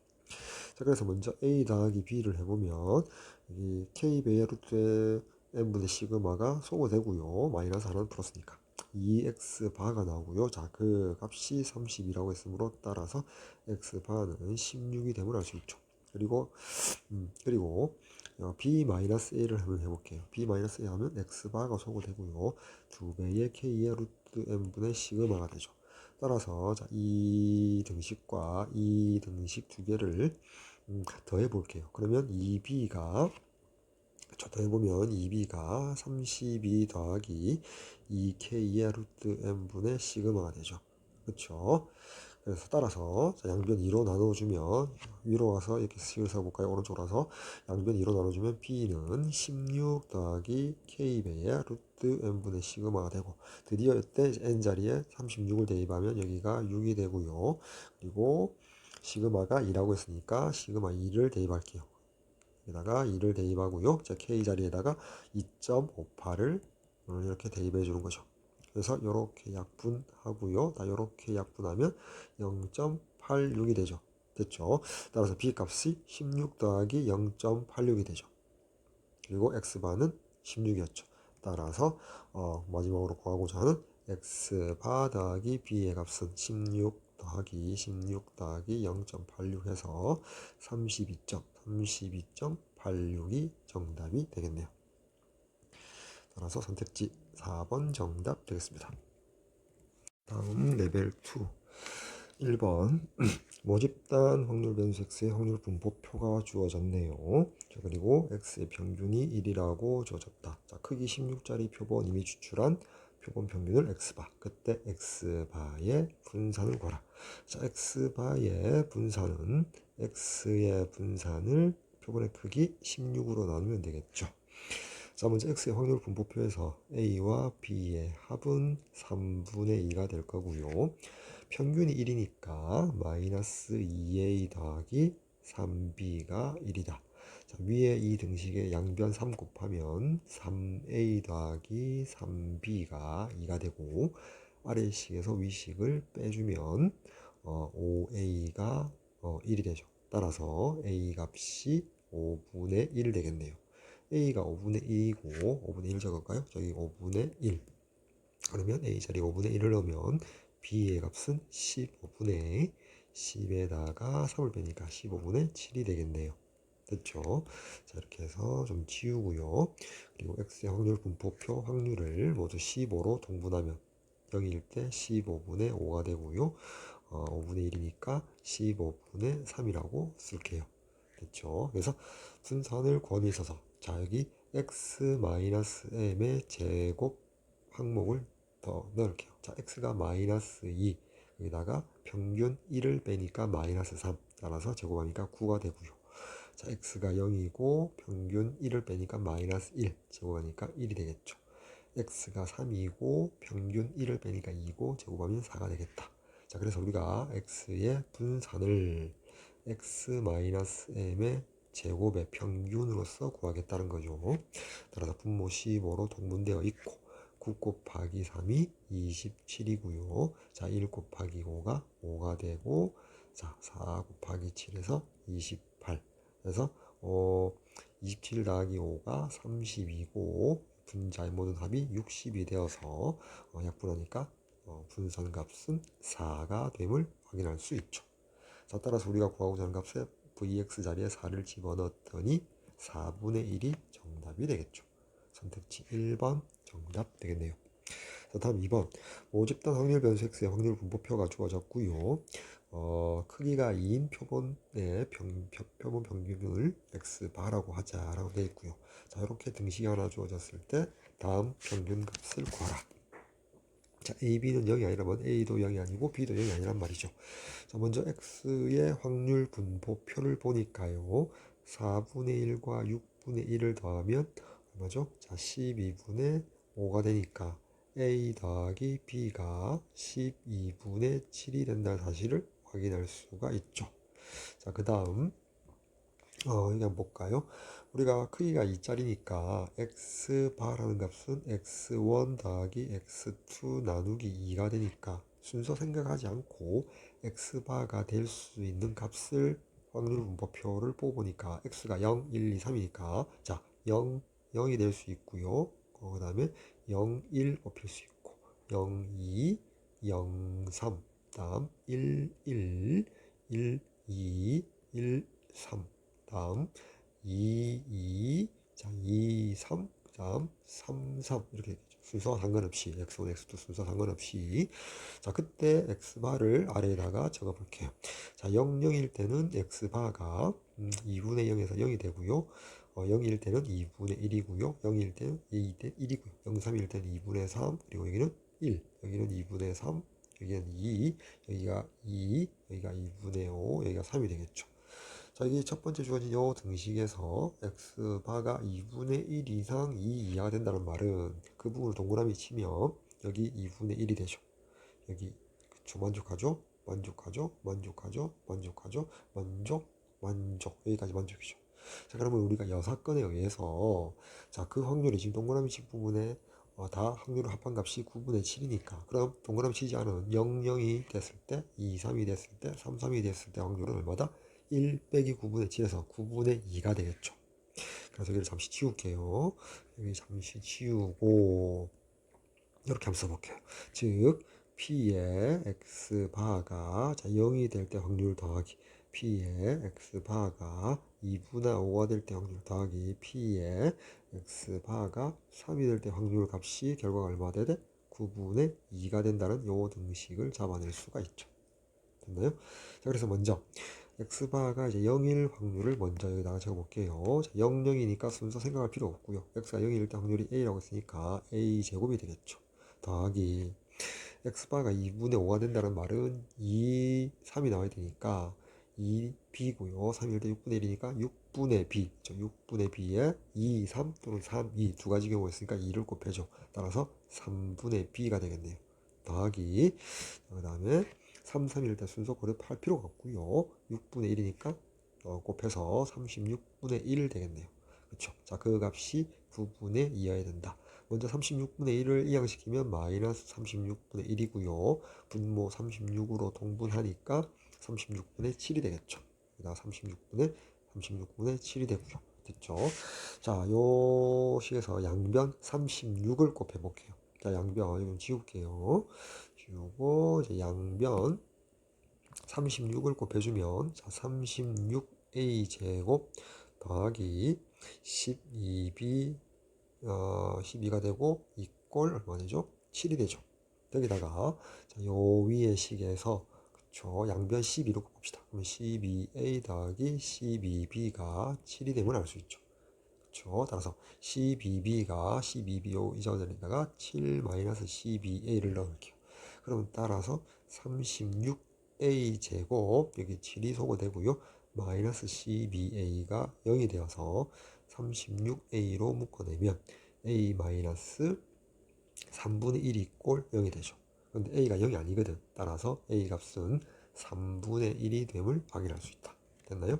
자, 그래서 먼저 a 더하기 b를 해보면 여기 k배의 루트 n분의 시그마가 소거되고요. 마이너스 하나는 플러스니까 2x바가 나오고요. 자, 그 값이 30이라고 했으므로 따라서 x바는 16이 됨을 알 수 있죠. 그리고 b-a를 한번 해볼게요. b-a 하면 x바가 소거되고요. 2배의 k의 루트 n분의 시그마가 되죠. 따라서, 자, 이 등식과 이 등식 두 개를 더해 볼게요. 그러면 2b가 더해보면 2b가 32 더하기 2k의 루트 n분의 시그마가 되죠. 그쵸? 그래서 따라서, 자, 양변 2로 나눠주면, 위로 와서 이렇게 식을 써볼까요? 오른쪽으로 와서 양변 2로 나눠주면 b는 16 더하기 k배의 루트 n분의 시그마가 되고, 드디어 이때 n자리에 36을 대입하면 여기가 6이 되고요. 그리고 시그마가 2라고 했으니까 시그마 2를 대입할게요. 여기다가 2를 대입하고요. 자, k 자리에다가 2.58을 이렇게 대입해 주는 거죠. 그래서 이렇게 약분하고요. 이렇게 약분하면 0.86이 되죠. 됐죠? 따라서 b 값이 16 더하기 0.86이 되죠. 그리고 x바는 16이었죠. 따라서 마지막으로 구하고자 하는 x바 더하기 b의 값은 16 더하기 0.86 해서 32.86이 정답이 되겠네요. 따라서 선택지 4번 정답 되겠습니다. 다음 레벨 2 1번 모집단 확률 변수 x의 확률 분포표가 주어졌네요. 자, 그리고 x의 평균이 1이라고 주어졌다. 자, 크기 16짜리 표본 이미 추출한 표본 평균을 x바, 그때 x바의 분산을 구하라. 자, x바의 분산은 x의 분산을 표본의 크기 16으로 나누면 되겠죠. 자, 먼저 x의 확률 분포표에서 a와 b의 합은 3분의 2가 될 거고요. 평균이 1이니까 마이너스 2a 더하기 3b가 1이다. 자, 위에 이 등식에 양변 3 곱하면 3a 더하기 3b가 2가 되고, 아래식에서 위식을 빼주면 5a가 1이 되죠. 따라서 a 값이 5분의 1 되겠네요. a가 5분의 1이고 5분의 1 적을까요? 저기 5분의 1. 그러면 a 자리에 5분의 1을 넣으면 b의 값은 15분의 10에다가 3을 빼니까 15분의 7이 되겠네요. 됐죠? 자, 이렇게 해서 좀 지우고요. 그리고 x의 확률 분포표 확률을 모두 15로 동분하면 0일 때 15분의 5가 되고요. 5분의 1이니까 15분의 3이라고 쓸게요. 됐죠? 그래서 분산을 권위 써서, 자, 여기 x-m의 제곱 항목을 더 넣을게요. 자, x가 마이너스 2, 여기다가 평균 1을 빼니까 마이너스 3, 따라서 제곱하니까 9가 되고요. 자, x가 0이고 평균 1을 빼니까 마이너스 1, 제곱하니까 1이 되겠죠. x가 3이고 평균 1을 빼니까 2고 제곱하면 4가 되겠다. 자, 그래서 우리가 x의 분산을 x-m의 제곱의 평균으로서 구하겠다는 거죠. 따라서 분모 15로 동분되어 있고 9 곱하기 3이 27이고요. 자, 1 곱하기 5가 5가 되고, 자, 4 곱하기 7에서 28. 그래서 27 더하기 5가 32고 분자의 모든 합이 60이 되어서 약분하니까 분산 값은 4가 됨을 확인할 수 있죠. 자, 따라서 우리가 구하고자 하는 값에 vx 자리에 4를 집어넣었더니 4분의 1이 정답이 되겠죠. 선택지 1번 정답 되겠네요. 자, 다음 2번. 모집단 확률 변수 x의 확률 분포표가 주어졌고요. 크기가 2인 표본의 표본 평균을 x바라고 하자라고 되어 있고요. 자, 이렇게 등식이 하나 주어졌을 때 다음 평균 값을 구하라. 자, a, b는 0이 아니라면 a도 0이 아니고 b도 0이 아니란 말이죠. 자, 먼저 x의 확률 분포표를 보니까요. 4분의 1과 6분의 1을 더하면 얼마죠? 자, 12분의 5가 되니까 a 더하기 b가 12분의 7이 된다는 사실을 확인할 수가 있죠. 자, 그 다음 여기 한번 볼까요? 우리가 크기가 2짜리니까 x바라는 값은 x1 더하기 x2 나누기 2가 되니까 순서 생각하지 않고 x바가 될 수 있는 값을 확률 분포표를 뽑으니까 x가 0, 1, 2, 3이니까 자, 0, 0이 될 수 있고요. 그 다음에 0, 1 뽑힐 수 있고 0, 2, 0, 3, 다음 1, 1, 1, 2, 1, 3 다음 2, 2, 자, 2, 3, 다음 3, 3 이렇게 되겠죠. 순서 상관없이 x1, x2 순서 상관없이 자, 그때 x바를 아래에다가 적어 볼게요. 자, 0, 0일 때는 x바가 2분의 0에서 0이 되고요. 0일 때는 2분의 1이고요. 0일 때는 2대 1이고요. 0, 3일 때는 2분의 3, 그리고 여기는 1, 여기는 2분의 3, 여기는 2, 여기가 2, 여기가 2분의 5, 여기가 3이 되겠죠. 자, 여기 첫 번째 주어진 요 등식에서 x바가 2분의 1 이상 2 이하가 된다는 말은 그 부분을 동그라미 치면 여기 2분의 1이 되죠. 여기 그쵸, 만족하죠? 만족하죠? 만족하죠? 만족하죠? 만족? 만족. 여기까지 만족이죠. 자, 그러면 우리가 여사건에 의해서 자, 그 확률이 지금 동그라미 친 부분에 다 확률을 합한 값이 9분의 7이니까 그럼 동그라미 치지 않은 0, 0이 됐을 때 2, 3이 됐을 때 3, 3이 됐을 때 확률은 얼마다? 1 빼기 9분의 7에서 9분의 2가 되겠죠. 그래서 여기를 잠시 지울게요. 여기 잠시 지우고 이렇게 한번 써볼게요. 즉 P의 X바가 0이 될 때 확률 더하기 P의 X바가 2분의 5가 될 때 확률 더하기 P의 X바가 3이 될 때 확률 값이 결과가 얼마 되대? 9분의 2가 된다는 요 등식을 잡아낼 수가 있죠. 됐나요? 자, 그래서 먼저 x바가 이제 0일 확률을 먼저 여기다가 적어볼게요. 자, 0, 0이니까 순서 생각할 필요 없고요. x가 0일 때 확률이 a라고 했으니까 a 제곱이 되겠죠. 더하기 x바가 2분의 5가 된다는 말은 2, 3이 나와야 되니까 2b고요. 3일 때 6분의 1이니까 6분의 b, 6분의 b에 2, 3 또는 3, 2 두 가지 경우가 있으니까 2를 곱해줘. 따라서 3분의 b가 되겠네요. 더하기 그 다음에 3, 3일 때 순서 고려할 필요가 없고요. 6분의 1이니까 곱해서 36분의 1 되겠네요. 그렇죠? 자, 그 값이 9분의 2여야 된다. 먼저 36분의 1을 이항시키면 마이너스 36분의 1이고요. 분모 36으로 동분하니까 36분의 7이 되겠죠. 여기다 36분의 7이 되고요. 됐죠? 자, 요 식에서 양변 36을 곱해 볼게요. 자, 양변 이건 지울게요. 지우고 이제 양변 36을 곱해주면 자 36a 제곱 더하기 12b 12가 되고 이꼴 얼마 되죠? 7이 되죠. 여기다가 자, 요 위의 식에서 그쵸 양변 12로 봅시다. 그러면 12a 더하기 12b가 7이 되면 알 수 있죠. 그쵸. 따라서 12b가 12b 이 자리에다가 7 마이너스 12a를 넣을게요. 그러면 따라서 36a 제곱 여기 7이 소거되고요. 마이너스 12a가 0이 되어서 36a로 묶어내면 a 마이너스 3분의 1이 꼴 0이 되죠. 근데 a가 0이 아니거든. 따라서 a 값은 3분의 1이 됨을 확인할 수 있다. 됐나요?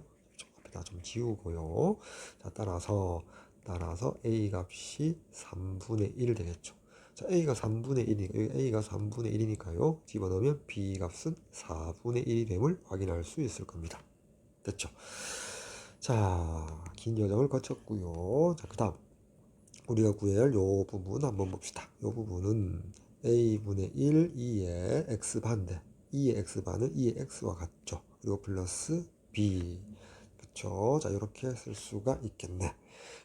앞에다 좀 지우고요. 자, 따라서 a 값이 3분의 1 되겠죠. 자, a가 3분의 1이니까 여기 a가 3분의 1이니까요. 집어넣으면 b 값은 4분의 1이 됨을 확인할 수 있을 겁니다. 됐죠? 자, 긴 여정을 거쳤고요. 자, 그다음 우리가 구해야 요 부분 한번 봅시다. 요 부분은 a분의 1, 2의 x반대 2의 x반은 2의 x와 같죠. 그리고 플러스 b 그쵸. 자, 이렇게 쓸 수가 있겠네.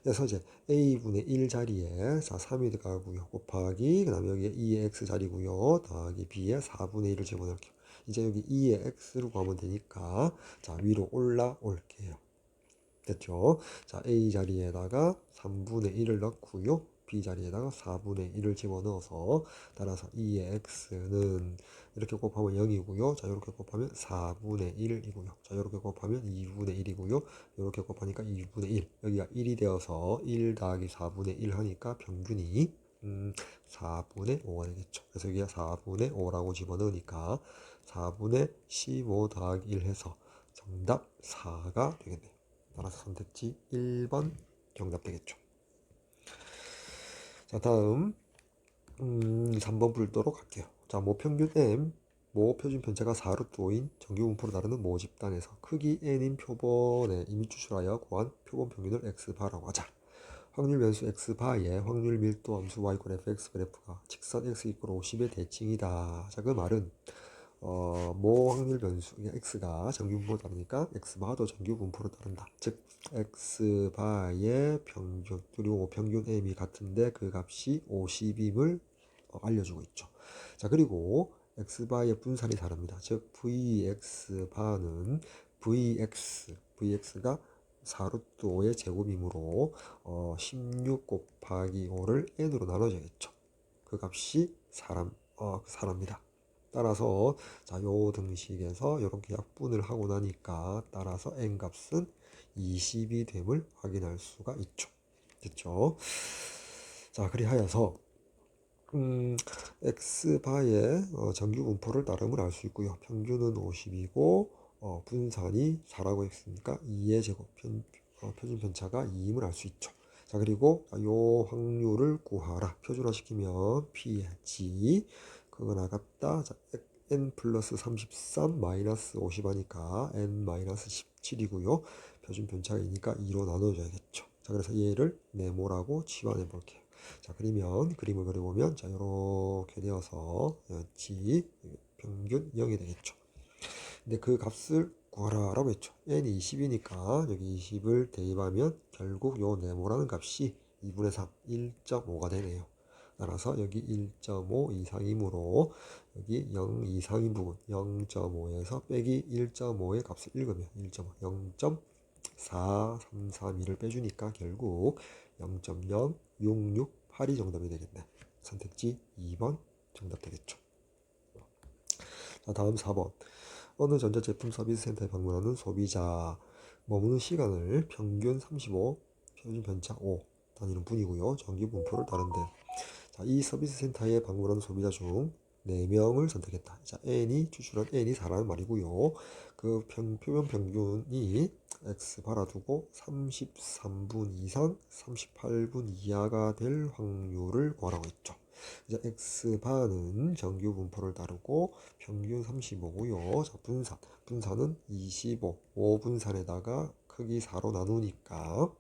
그래서 이제 a분의 1 자리에 자 3이 들어가고요. 곱하기 그 다음에 여기에 2의 x 자리고요. 더하기 b의 4분의 1을 집어넣을게요. 이제 여기 2의 x로 구하면 되니까 자 위로 올라올게요. 됐죠? 자, A 자리에다가 3분의 1을 넣고요. B 자리에다가 4분의 1을 집어넣어서 따라서 2의 x는 이렇게 곱하면 0이고요. 자, 이렇게 곱하면 4분의 1이고요. 자, 이렇게 곱하면 2분의 1이고요. 이렇게 곱하니까 2분의 1. 여기가 1이 되어서 1 더하기 4분의 1 하니까 평균이 4분의 5가 되겠죠. 그래서 여기가 4분의 5라고 집어넣으니까 4분의 15 더하기 1 해서 정답 4가 되겠네요. 따라서 선택지 1번 정답 되겠죠. 자, 다음 3번 풀도록 할게요. 자, 모평균 m, 모표준 편차가 4루트 5인 정규 분포로 다루는 모집단에서 크기 n인 표본에 이미 추출하여 구한 표본 평균을 x바라고 하자. 확률 변수 x바의 확률 밀도 함수 y fx 그래프가 직선 x 50의 대칭이다. 자, 그 말은 모 확률 변수 x가 정규 분포로 따르니까 x바도 정규 분포로 따른다. 즉 x바의 평균 그리고 평균 m이 같은데 그 값이 50임을 알려주고 있죠. 자, 그리고 x바의 분산이 다릅니다. 즉 vx바는 vx가 4루트 5의 제곱이므로 16 곱하기 5를 n으로 나눠줘야겠죠. 그 값이 사람입니다. 따라서 자, 요 등식에서 이렇게 약분을 하고 나니까 따라서 n 값은 20이 됨을 확인할 수가 있죠. 됐죠? 자, 그리하여서 x바의 정규 분포를 따름을 알 수 있고요. 평균은 50이고 분산이 4라고 했으니까 2의 제곱 표준 편차가 2임을 알 수 있죠. 자, 그리고 요 확률을 구하라. 표준화시키면 pg 그건 아깝다. 자, n 플러스 33 마이너스 50 하니까 n 마이너스 17이고요. 표준 편차이니까 2로 나눠줘야겠죠. 자, 그래서 얘를 네모라고 치환해 볼게요. 자, 그러면 그림을 그려보면 자, 이렇게 되어서 g 평균 0이 되겠죠. 근데 그 값을 구하라 라고 했죠. n이 20이니까 여기 20을 대입하면 결국 요 네모라는 값이 2분의 3, 1.5가 되네요. 따라서 여기 1.5 이상이므로 여기 0 이상인 부분 0.5에서 빼기 1.5의 값을 읽으면 1.5, 0.4332를 빼주니까 결국 0.0668이 정답이 되겠네. 선택지 2번 정답 되겠죠. 자, 다음 4번. 어느 전자제품 서비스 센터에 방문하는 소비자 머무는 시간을 평균 35, 표준 편차 5 다니는 분이고요. 정기 분포를 다른데 자, 이 서비스 센터에 방문하는 소비자 중 4명을 선택했다. 자, n이 추출한 n이 4라는 말이고요. 그 표본 평균이 x바라 두고 33분 이상 38분 이하가 될 확률을 구하라고 했죠. 이제 x바는 정규 분포를 따르고 평균 35고요. 자, 분산은 25, 5분산에다가 크기 4로 나누니까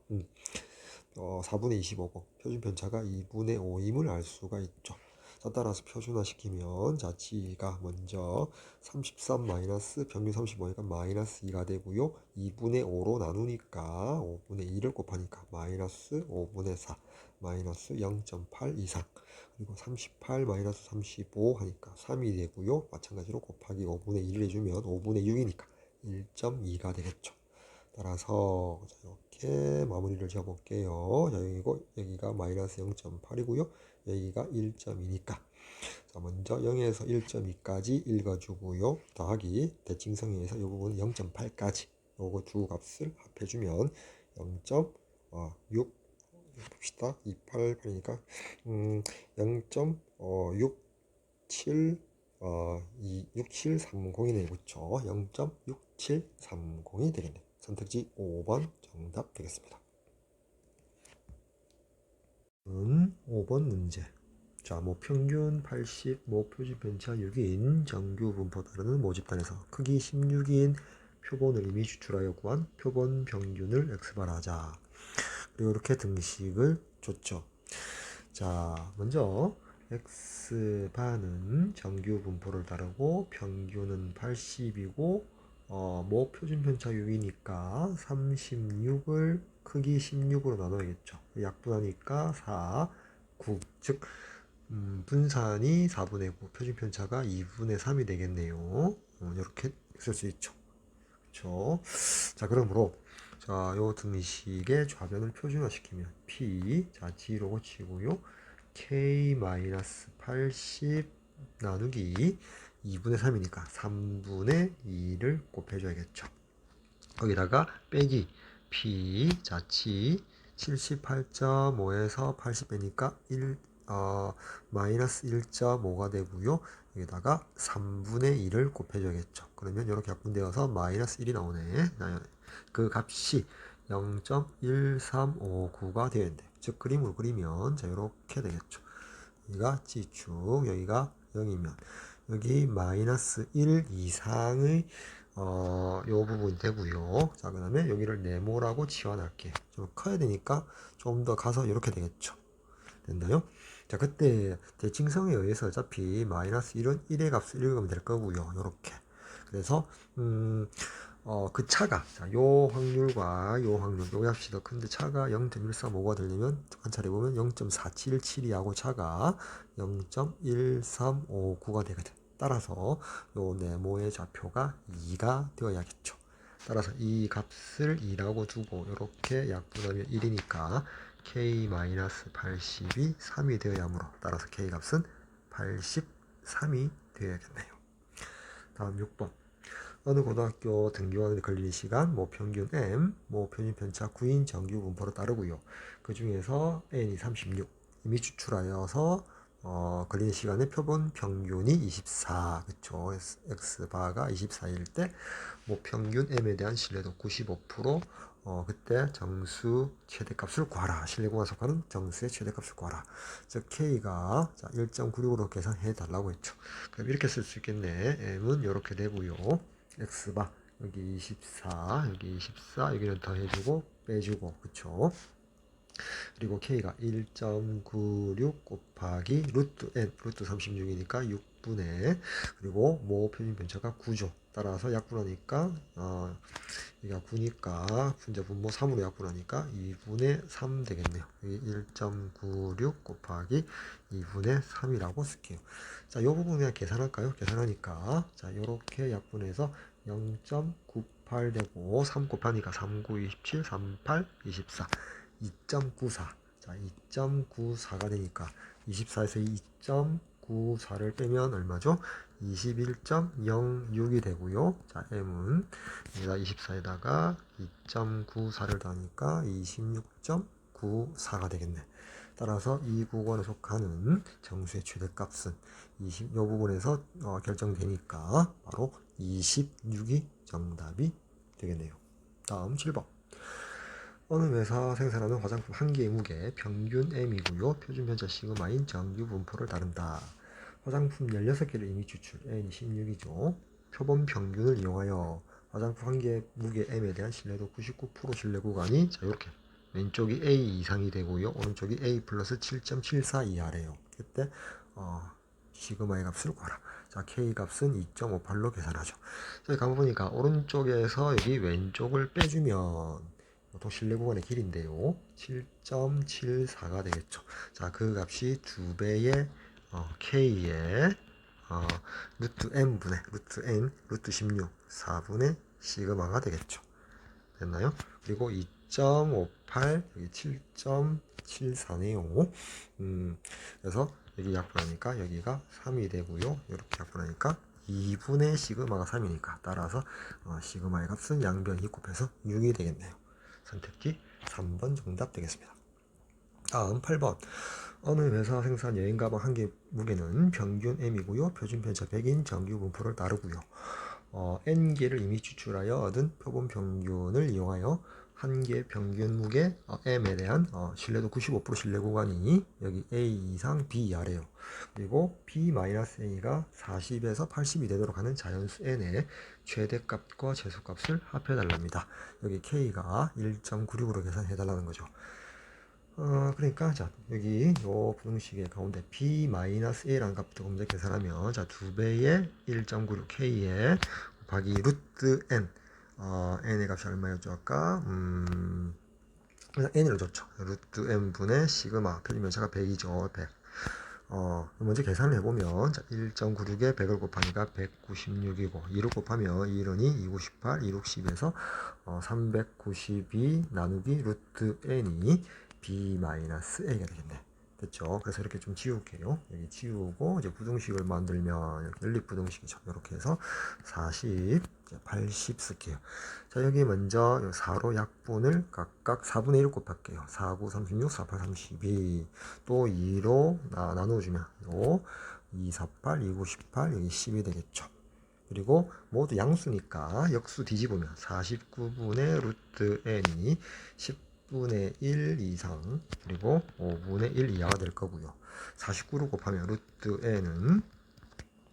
4분의 25고 표준 편차가 2분의 5임을 알 수가 있죠. 자, 따라서 표준화시키면 자치가 먼저 33 마이너스 평균 35니까 마이너스 2가 되고요. 2분의 5로 나누니까 5분의 2를 곱하니까 마이너스 5분의 4 마이너스 0.8 이상, 그리고 38 마이너스 35 하니까 3이 되고요. 마찬가지로 곱하기 5분의 1을 해주면 5분의 6이니까 1.2가 되겠죠. 따라서 이렇게 마무리를 지어 볼게요. 자, 여기가 마이너스 0.8이고요. 여기가 1.2니까 자, 먼저 0에서 1.2까지 읽어주고요. 더하기 대칭성에서 이 부분 0.8까지 요거 두 값을 합해주면 0.6 봅시다. 288이니까 0.67 6730이네요. 그렇죠? 0.6730이 되겠네요. 선택지 5번 정답 되겠습니다. 5번 문제. 자, 평균 80, 표준 편차 6인 정규 분포 따르는 모집단에서 크기 16인 표본을 이미 추출하여 구한 표본 평균을 x발 하자. 그리고 이렇게 등식을 줬죠. 자, 먼저 x바는 정규 분포를 따르고 평균은 80이고 표준 편차 6이니까 36을 크기 16으로 나눠야겠죠. 약분하니까 4, 9, 즉 분산이 4분의 9, 표준 편차가 2분의 3이 되겠네요. 이렇게 쓸 수 있죠. 그렇죠? 자, 그러므로 자, 요 등식의 좌변을 표준화시키면 P, 자, G로 고치고요. K-80 나누기 2분의 3이니까 3분의 2를 곱해줘야겠죠. 거기다가 빼기 P, 자, G 78.5에서 80 빼니까 마이너스 1.5가 되고요. 여기다가 3분의 2를 곱해줘야겠죠. 그러면 이렇게 약분되어서 마이너스 1이 나오네. 그 값이 0.1359가 되어야 돼요. 즉 그림으로 그리면 자 이렇게 되겠죠. 여기가 G축, 여기가 0이면 여기 마이너스 1 이상의 요 부분 되고요. 자, 그 다음에 여기를 네모라고 지원할게요. 좀 커야 되니까 좀 더 가서 이렇게 되겠죠. 됐나요? 자, 그때 대칭성에 의해서 어차피 마이너스 1은 1의 값을 읽으면 될 거고요. 요렇게. 그래서 그 차가, 자, 요 확률과 요 확률, 요 값이 더 큰데 차가 0.135가 되려면 관찰해보면 0.477이하고 차가 0.1359가 되거든. 따라서 요 네모의 좌표가 2가 되어야겠죠. 따라서 이 값을 2라고 두고 이렇게 약분하면 1이니까 K-80이 3이 되어야 하므로 따라서 K 값은 83이 되어야겠네요. 다음 6번. 어느 고등학교 등교하는 데 걸리는 시간 평균 M, 표준 편차 9인 정규 분포로 따르고요. 그 중에서 N이 36, 이미 추출하여서 걸리는 시간의 표본 평균이 24, 그쵸? X바가 24일 때 평균 M에 대한 신뢰도 95%, 그때 정수 최대값을 구하라. 신뢰공간 속하는 정수의 최대값을 구하라. 즉 K가 1.96으로 계산해 달라고 했죠. 그럼 이렇게 쓸 수 있겠네. M은 이렇게 되고요. X바 여기 24, 여기 24, 여기는 더해주고 빼주고, 그쵸? 그리고 K가 1.96 곱하기 루트 N, 루트 36이니까 6분의, 그리고 표준 편차가 9죠. 따라서 약분하니까 여기가 9니까 분자 분모 3으로 약분하니까 2분의 3 되겠네요. 여기 1.96 곱하기 2분의 3이라고 쓸게요. 자, 이 부분 그냥 계산할까요? 계산하니까 자, 요렇게 약분해서 0.98 되고 3 곱하니까 3, 9, 27, 38, 24 2.94. 자, 2.94가 되니까 24에서 2.94를 빼면 얼마죠? 21.06이 되고요. 자, M은 여기다 24에다가 2.94를 더하니까 26.9 494가 되겠네. 따라서 이 구간에 속하는 정수의 최대값은 이 부분에서 결정되니까 바로 26이 정답이 되겠네요. 다음 7번. 어느 회사 생산하는 화장품 한 개의 무게 평균 M이고요. 표준 편차 시그마인 정규 분포를 따른다. 화장품 16개를 이미 추출, N이 16이죠. 표본 평균을 이용하여 화장품 한 개의 무게 M에 대한 신뢰도 99% 신뢰 구간이 자 이렇게 왼쪽이 A 이상이 되고요. 오른쪽이 A 플러스 7.74 이하래요. 그때 시그마의 값을 구하라. 자, K 값은 2.58로 계산하죠. 저희 가보니까 오른쪽에서 여기 왼쪽을 빼주면 보통 신뢰 구간의 길인데요. 7.74가 되겠죠. 자, 그 값이 2배의 K의 루트 N분의 루트 N 루트 16 4분의 시그마가 되겠죠. 됐나요? 그리고 2.58 여기 7.74네요. 그래서 여기 약분하니까 여기가 3이 되고요. 이렇게 약분하니까 2분의 시그마가 3이니까 따라서 시그마의 값은 양변 2 곱해서 6이 되겠네요. 선택지 3번 정답 되겠습니다. 다음 8번. 어느 회사 생산 여행 가방 한 개 무게는 평균 M이고요. 표준 편차 100인 정규 분포를 따르고요. N개를 이미 추출하여 얻은 표본 평균을 이용하여 한 개 평균 무게 M에 대한 신뢰도 95% 신뢰 구간이 여기 A 이상 B 이하래요. 그리고 B-A가 40에서 80이 되도록 하는 자연수 N의 최대값과 최소값을 합해달랍니다. 여기 K가 1.96으로 계산해달라는 거죠. 그러니까 자 여기 요 부등식의 가운데 B-A라는 값도 먼저 계산하면 자 2배의 1.96K에 곱하기 루트 N N의 값이 얼마였죠 아까? 그냥 N으로 줬죠. 루트 N분의 시그마 표준면차가 100이죠. 100. 먼저 계산을 해보면 자 1.96에 100을 곱하니까 196이고 2를 곱하면 2는 2, 298, 2, 6, 10에서 392 나누기 루트 N이 B-A가 되겠네. 됐죠? 그래서 이렇게 좀 지울게요. 여기 지우고 이제 부등식을 만들면 이렇게 연립부등식이죠. 이렇게 해서 40, 80 쓸게요. 자 여기 먼저 4로 약분을 각각 4분의 1 곱할게요. 4, 9, 36, 4, 8, 32. 또 2로 나눠주면 2, 4, 8, 2, 9, 18 여기 10이 되겠죠. 그리고 모두 양수니까 역수 뒤집으면 49분의 루트 n이 10분의 1 이상 그리고 5분의 1 이하가 될 거고요. 49로 곱하면 루트 n은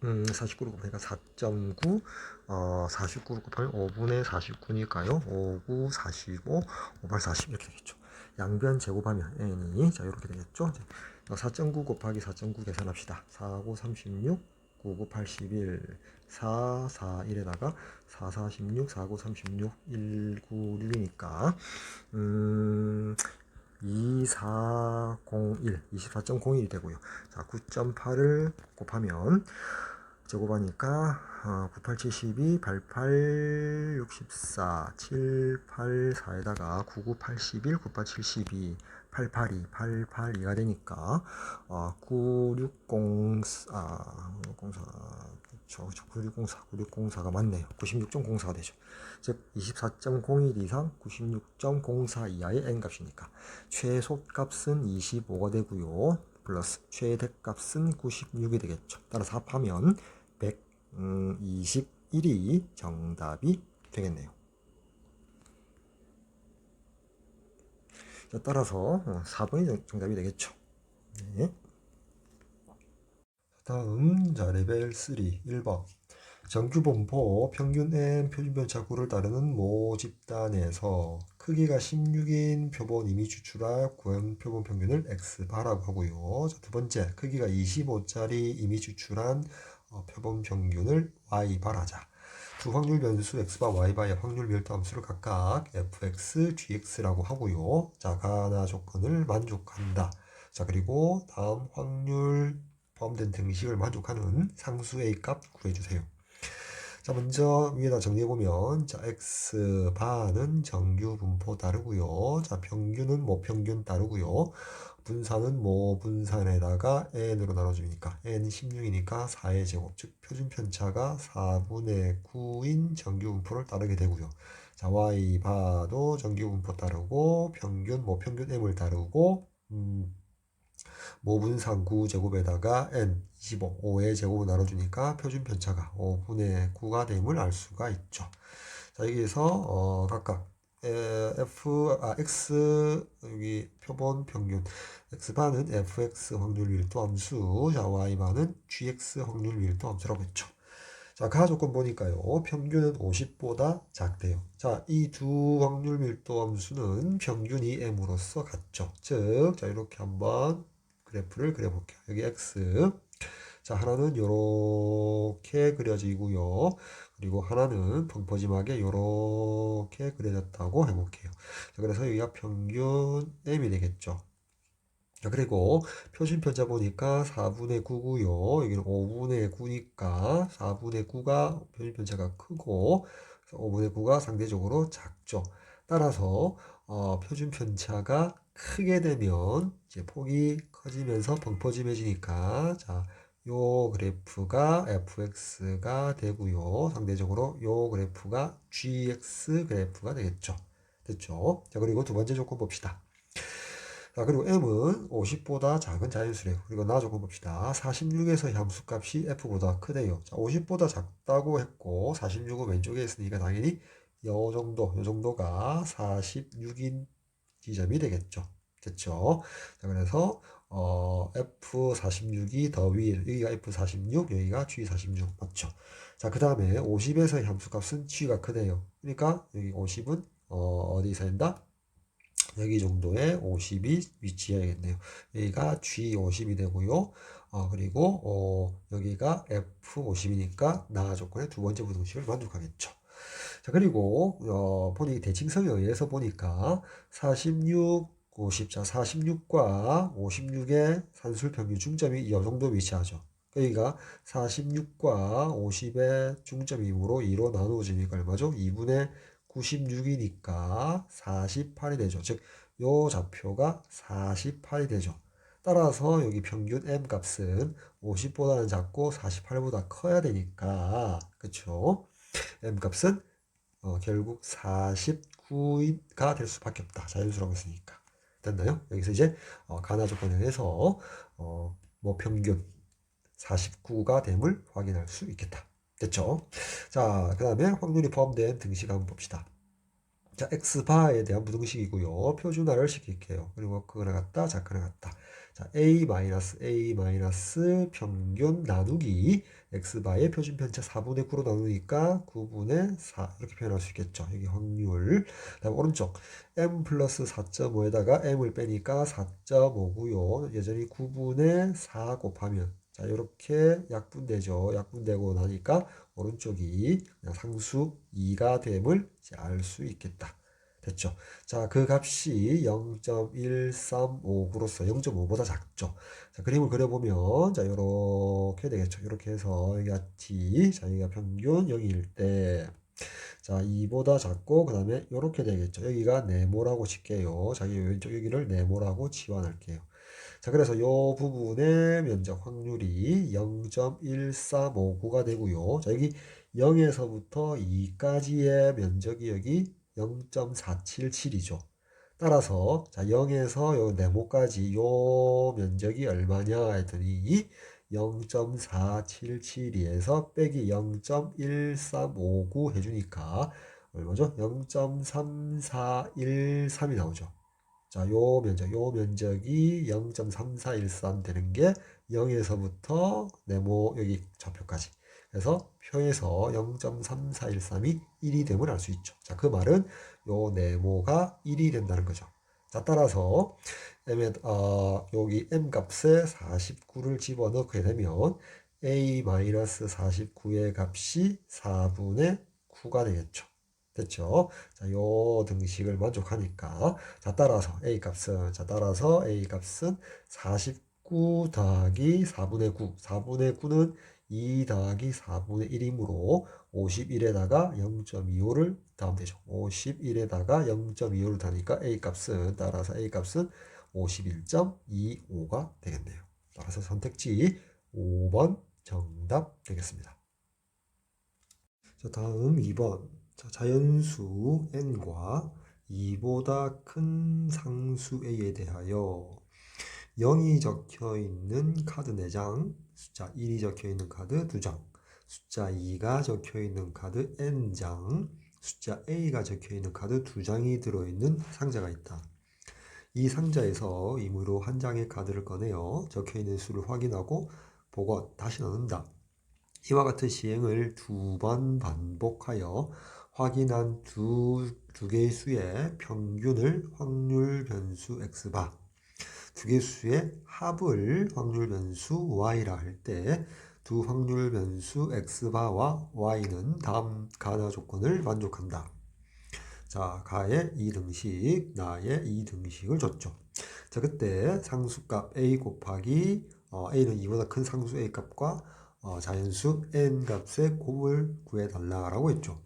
49로 곱하니까 4.9 49로 곱하면 5분의 49니까요. 5, 9, 45, 5, 8, 40 이렇게 되겠죠. 양변 제곱하면 n이 자 이렇게 되겠죠. 4.9 곱하기 4.9 계산합시다. 4, 9, 36 9, 9, 81 4, 4, 1에다가 4, 4, 16 4, 9, 36 1, 9, 6이니까 2401 24.01이 되고요. 자 9.8을 곱하면 제곱하니까 98, 72, 88, 64, 784에다가 99, 81, 98, 72, 882, 882가 되니까 9604, 9604가 맞네요. 96.04가 되죠. 즉 24.01 이상 96.04 이하의 n값이니까 최소값은 25가 되고요. 플러스 최대값은 96이 되겠죠. 따라서 합하면 121이 정답이 되겠네요. 자, 따라서 4번이 정답이 되겠죠. 네. 다음 자 레벨 3 1번 정규분포 평균 n 표준편차구를 따르는 모 집단에서 크기가 16인 표본 이미 추출할 구현 표본 평균을 x바라고 하고요. 자, 두 번째 크기가 25짜리 이미 추출한 표본 평균을 y바 하자. 두 확률 변수 x바 y바의 확률 별도 함수를 각각 fx, gx라고 하고요. 자, 가나 조건을 만족한다. 자, 그리고 다음 확률 포함된 등식을 만족하는 상수 a 값 구해주세요. 자, 먼저 위에다 정리해보면 자 x바는 정규 분포 따르고요. 자, 평균은 모평균 따르고요. 분산은 모분산에다가 n으로 나눠주니까 n 16이니까 4의 제곱 즉 표준 편차가 4분의 9인 정규 분포를 따르게 되고요. 자, y 바도 정규분포 따르고 평균 모평균 m을 따르고 모분상 9제곱에다가 n 25 5의 제곱을 나눠주니까 표준 편차가 5분의 9가 됨을 알 수가 있죠. 자, 여기에서 각각 x 여기 표본 평균 x바는 fx 확률 밀도 함수, 자 y바는 gx 확률 밀도 함수라고 했죠. 자, 가조건 보니까요. 평균은 50보다 작대요. 자, 이 두 확률 밀도 함수는 평균이 m으로서 같죠. 즉, 자, 이렇게 한번 그래프를 그려볼게요. 여기 x. 자, 하나는 이렇게 그려지고요. 그리고 하나는 펑퍼짐하게 이렇게 그려졌다고 해볼게요. 자, 그래서 여기가 평균 m이 되겠죠. 자, 그리고 표준 편차 보니까 4분의 9고요. 여기는 5분의 9니까 4분의 9가 표준 편차가 크고 5분의 9가 상대적으로 작죠. 따라서 표준 편차가 크게 되면 이제 폭이 커지면서 벙퍼짐해지니까 자, 요 그래프가 fx가 되고요. 상대적으로 요 그래프가 gx 그래프가 되겠죠. 됐죠? 자, 그리고 두 번째 조건 봅시다. 자, 그리고 m은 50보다 작은 자연수래요. 그리고 나 조건 봅시다. 46에서 함수값이 f보다 크대요. 자, 50보다 작다고 했고 46은 왼쪽에 있으니까 당연히 요 정도가 46인 지점이 되겠죠. 됐죠? 자, 그래서 F46이 더 위에, 여기가 F46, 여기가 G46 맞죠? 자, 그 다음에 50에서의 함수값은 G가 크대요. 그러니까 여기 50은 어디 있어야 여기 정도에 50이 위치해야겠네요. 여기가 G50이 되고요. 그리고 여기가 F50이니까 나 조건의 두 번째 부등식을 만족하겠죠. 자, 그리고 보니 대칭성에 의해서 보니까 46, 50, 자 46과 56의 산술 평균 중점이 이 정도 위치하죠. 여기가 46과 50의 중점이므로 2로 나누어지니까 얼마죠? 2분의 96이니까 48이 되죠. 즉, 요 좌표가 48이 되죠. 따라서 여기 평균 m 값은 50보다는 작고 48보다 커야 되니까, 그쵸? m 값은 결국 49가 될 수밖에 없다. 자연수라고 했으니까. 됐나요? 여기서 이제 가나 조건에 의해서 뭐 평균 49가 됨을 확인할 수 있겠다. 됐죠? 자, 그 다음에 확률이 포함된 등식 한번 봅시다. 자, x바에 대한 부등식이고요. 표준화를 시킬게요. 그리고 그거나 같다, 작거나 같다. 자, a 평균 나누기 x바의 표준 편차 4분의 9로 나누니까 9분의 4 이렇게 표현할 수 있겠죠. 여기 확률. 다음 오른쪽 m 플러스 4.5에다가 m을 빼니까 4.5고요. 여전히 9분의 4 곱하면 자, 이렇게 약분되죠. 약분되고 나니까 오른쪽이 그냥 상수 2가 됨을 알 수 있겠다. 됐죠. 자, 그 값이 0.135으로서 0.5보다 작죠. 자, 그림을 그려보면, 자, 이렇게 되겠죠. 이렇게 해서, 여기가 t, 자, 여기가 평균 0일 때, 자, 2보다 작고, 그 다음에 이렇게 되겠죠. 여기가 네모라고 칠게요. 자기 왼쪽 여기를 네모라고 치환할게요. 자, 그래서 이 부분의 면적 확률이 0.1359가 되고요. 자, 여기 0에서부터 2까지의 면적이 여기 0.477이죠. 따라서 자, 0에서 요 네모까지 요 면적이 얼마냐 했더니 0.477에서 빼기 0.1359 해주니까 얼마죠? 0.3413이 나오죠. 자, 요 면적이 0.3413 되는 게 0에서부터 네모 여기 좌표까지. 그래서 표에서 0.3413이 1이 됨을 알 수 있죠. 자, 그 말은 요 네모가 1이 된다는 거죠. 자, 따라서 여기 m 값에 49를 집어넣게 되면 a-49의 값이 4분의 9가 되겠죠. 됐죠? 자, 요 등식을 만족하니까 따라서 A 값은 49 더하기 4분의 9. 4분의 9는 2 더하기 4분의 1이므로 51에다가 0.25를 더하면 되죠. 51에다가 0.25를 더하니까 따라서 A 값은 51.25가 되겠네요. 따라서 선택지 5번 정답 되겠습니다. 자, 다음 2번. 자, 자연수 n과 2보다 큰 상수 a에 대하여 0이 적혀 있는 카드 4장, 숫자 1이 적혀 있는 카드 2장, 숫자 2가 적혀 있는 카드 n장, 숫자 a가 적혀 있는 카드 2장이 들어있는 상자가 있다. 이 상자에서 임의로 한 장의 카드를 꺼내어 적혀 있는 수를 확인하고 복원, 다시 넣는다. 이와 같은 시행을 2번 반복하여 확인한 두 개의 수의 평균을 확률 변수 x바, 두 개의 수의 합을 확률 변수 y라 할 때 두 확률 변수 x바와 y는 다음 가나 조건을 만족한다. 자, 가의 2등식, 나의 2등식을 줬죠. 자, 그때 상수값 a 곱하기 a는 2보다 큰 상수 a 값과 자연수 n 값의 곱을 구해달라고 했죠.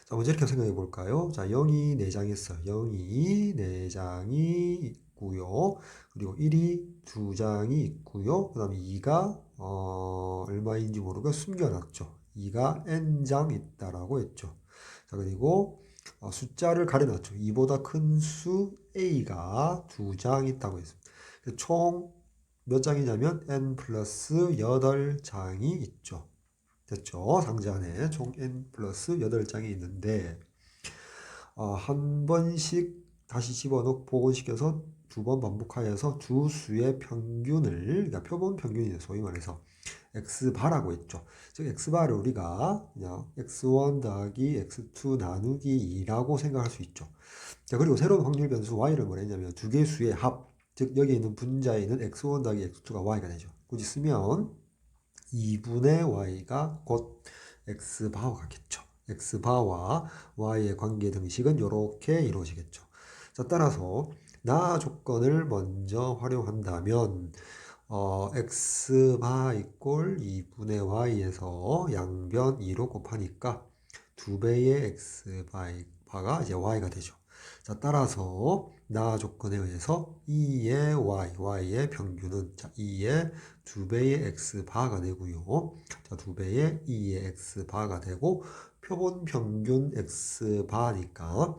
자, 먼저 이렇게 생각해 볼까요? 자, 0이 4장이 있어요. 0이 4장이 있고요. 그리고 1이 2장이 있고요. 그 다음에 2가 얼마인지 모르고 숨겨놨죠. 2가 n장 있다라고 했죠. 자, 그리고 숫자를 가려놨죠. 2보다 큰 수 a가 2장 있다고 했습니다. 총 몇 장이냐면 n 플러스 8장이 있죠. 됐죠? 상자 안에 총 n 플러스 8장이 있는데 한 번씩 다시 집어넣고 복원시켜서 2번 반복하여서 두 수의 평균을, 그러니까 표본 평균이죠. 소위 말해서 x바라고 했죠. 즉 x바를 우리가 그냥 x1 더하기 x2 나누기 2라고 생각할 수 있죠. 자, 그리고 새로운 확률 변수 y를 뭐랬냐면 두 개의 수의 합, 즉 여기 있는 분자에 있는 x1 더하기 x2가 y가 되죠. 굳이 쓰면 2분의 y가 곧 x바와 같겠죠. x바와 y의 관계 등식은 이렇게 이루어지겠죠. 자, 따라서 나 조건을 먼저 활용한다면 x바 이꼴 2분의 y에서 양변 2로 곱하니까 2배의 x바가 이제 y가 되죠. 자, 따라서 나 조건에 의해서 2의 y의 평균은 2의 2배의 x바가 되고요. 자, 2배의 2의 x바가 되고 표본 평균 x바니까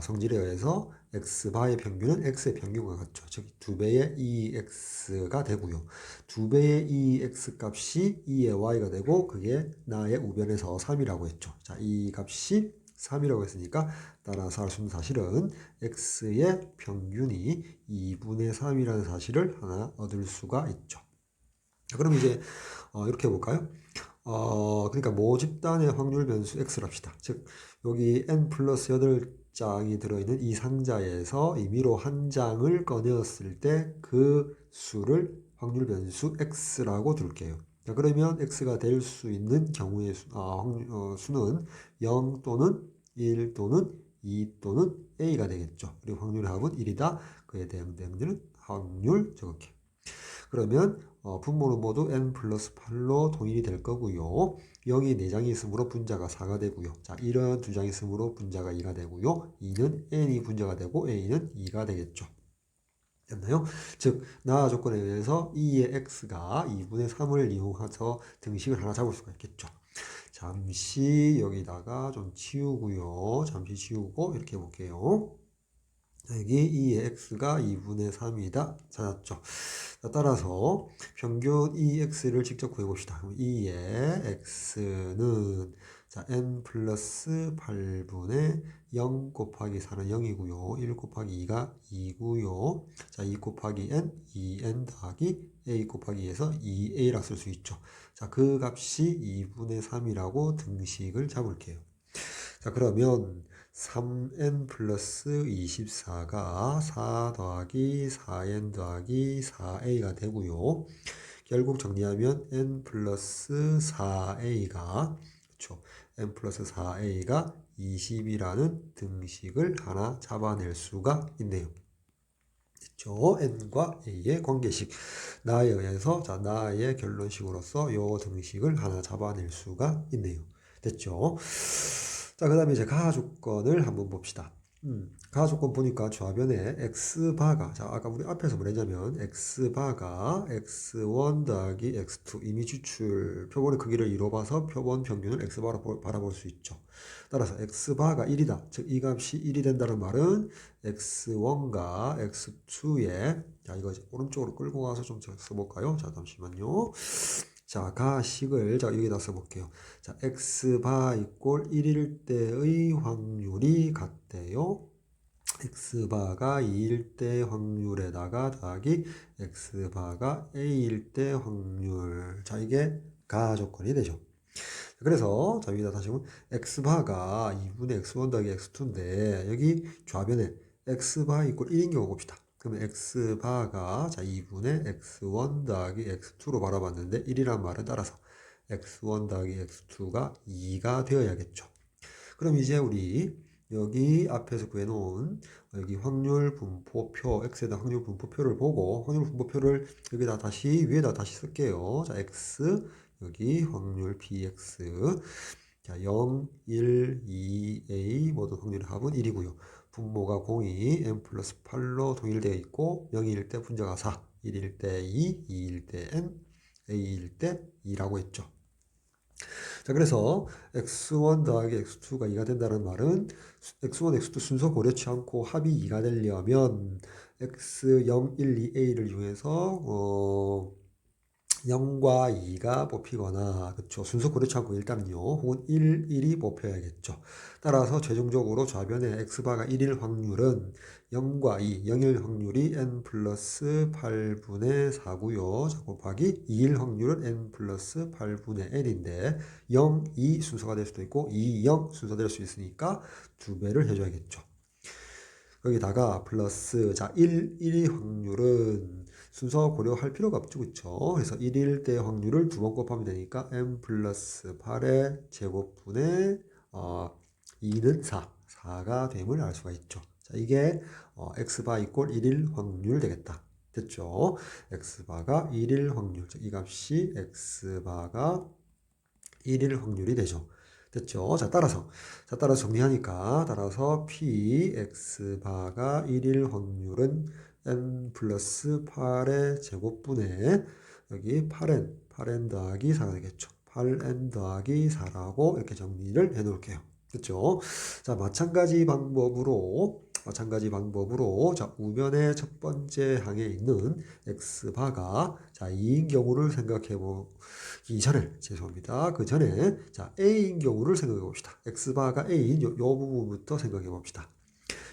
성질에 의해서 x바의 평균은 x의 평균과 같죠. 즉 2배의 2x가 되고요. 2배의 2x 값이 2의 y가 되고 그게 나의 우변에서 3이라고 했죠. 자, 이 값이 3이라고 했으니까 따라서 할 수 있는 사실은 x의 평균이 2분의 3이라는 사실을 하나 얻을 수가 있죠. 자, 그럼 이제 이렇게 해볼까요? 그러니까 모집단의 확률 변수 x를 합시다. 즉 여기 n 플러스 8장이 들어있는 이 상자에서 임의로 한 장을 꺼내었을 때 그 수를 확률 변수 x라고 둘게요. 자, 그러면 x가 될 수 있는 경우의 수는 0 또는 1 또는 2 또는 a가 되겠죠. 그리고 확률의 합은 1이다. 그에 대한 대응들은 확률 저렇게. 그러면 분모는 모두 n 플러스 8로 동일이 될 거고요. 0이 4장이 있으므로 분자가 4가 되고요. 자, 1은 2장이 있으므로 분자가 2가 되고요. 2는 n이 분자가 되고 a는 2가 되겠죠. 됐나요? 즉, 나 조건에 의해서 2의 x가 2분의 3을 이용해서 등식을 하나 잡을 수가 있겠죠. 잠시 여기다가 좀 치우고요. 잠시 치우고 이렇게 해볼게요. 여기 2의 x가 2분의 3이다 찾았죠. 따라서 평균 2x를 직접 구해봅시다. 2의 x는 자, n 플러스 8분의 0 곱하기 4는 0이고요. 1 곱하기 2가 2고요. 자, 2 곱하기 n, 2n 더하기 a 곱하기 2에서 2a라 쓸 수 있죠. 자, 그 값이 2분의 3이라고 등식을 잡을게요. 자, 그러면 3n 플러스 24가 4 더하기 4n 더하기 4a가 되고요. 결국 정리하면 n 플러스 4a가 그렇죠. n 플러스 4a가 20이라는 등식을 하나 잡아낼 수가 있네요. 됐죠? n과 a의 관계식. 나에 의해서 자, 나의 결론식으로서 이 등식을 하나 잡아낼 수가 있네요. 됐죠? 자, 그 다음에 이제 가조건을 한번 봅시다. 가조건 보니까 좌변에 x바가, 자, 아까 우리 앞에서 뭐랬냐면, x바가 x1 더하기 x2, 이미 추출, 표본의 크기를 이뤄봐서 표본 평균을 x바로 바라볼 수 있죠. 따라서 x바가 1이다. 즉, 이 값이 1이 된다는 말은 x1과 x2에, 자, 이거 이제 오른쪽으로 끌고 가서 좀 써볼까요? 자, 잠시만요. 자, 가식을, 자, 여기다 써볼게요. 자, x바 이꼴 1일 때의 확률이 같대요. x바가 2일 때 확률에다가 더하기 x바가 a일 때 확률. 자, 이게 가조건이 되죠. 그래서 자, 여기다 다시 보면 x바가 2분의 x1 더하기 x2인데 여기 좌변에 x바 이꼴 1인 경우 봅시다. 그러면 x바가 자 2분의 x1 더하기 x2로 바라봤는데 1이란 말은 따라서 x1 더하기 x2가 2가 되어야겠죠. 그럼 이제 우리 여기 앞에서 구해놓은 여기 확률 분포표, x에 대한 확률 분포표를 보고 확률 분포표를 여기다 다시 위에다 다시 쓸게요. 자, x 여기 확률 bx 자, 0, 1, 2a 모든 확률의 합은 1이고요. 분모가 0이 n 플러스 8로 동일되어 있고 0일 때 분자가 4, 1일 때 2, 2일 때 n, a일 때 2라고 했죠. 자, 그래서 x1 더하기 x2가 2가 된다는 말은 x1, x2 순서 고려치 않고 합이 2가 되려면 x0, 1, 2a를 이용해서 0과 2가 뽑히거나 그쵸 순서 고려치 않고 일단은요 혹은 1, 1이 뽑혀야겠죠. 따라서 최종적으로 좌변의 x바가 1일 확률은 0과 2, 0일 확률이 n 플러스 8분의 4고요. 자, 곱하기 2일 확률은 n 플러스 8분의 n인데 0, 2 순서가 될 수도 있고 2, 0 순서 될 수 있으니까 2배를 해줘야겠죠. 거기다가 플러스 자 1, 1의 확률은 순서 고려할 필요가 없죠. 그쵸? 그래서 1일 때 확률을 두 번 곱하면 되니까 n 플러스 8의 제곱분의 2는 4, 4가 됨을 알 수가 있죠. 자, 이게 x바 이꼴 1일 확률 되겠다. 됐죠? x바가 1일 확률, 이 값이 x바가 1일 확률이 되죠. 됐죠? 자, 따라서 정리하니까, 따라서 px바가 1일 확률은 n 플러스 8의 제곱분의 여기 8n 더하기 4가 되겠죠. 8n 더하기 4라고 이렇게 정리를 해 놓을게요. 됐죠? 자, 마찬가지 방법으로 자, 우변의 첫 번째 항에 있는 x바가 자, 2인 경우를 생각해 보기 전에 죄송합니다. 그 전에 자, a인 경우를 생각해 봅시다. x바가 a인 요 부분부터 생각해 봅시다.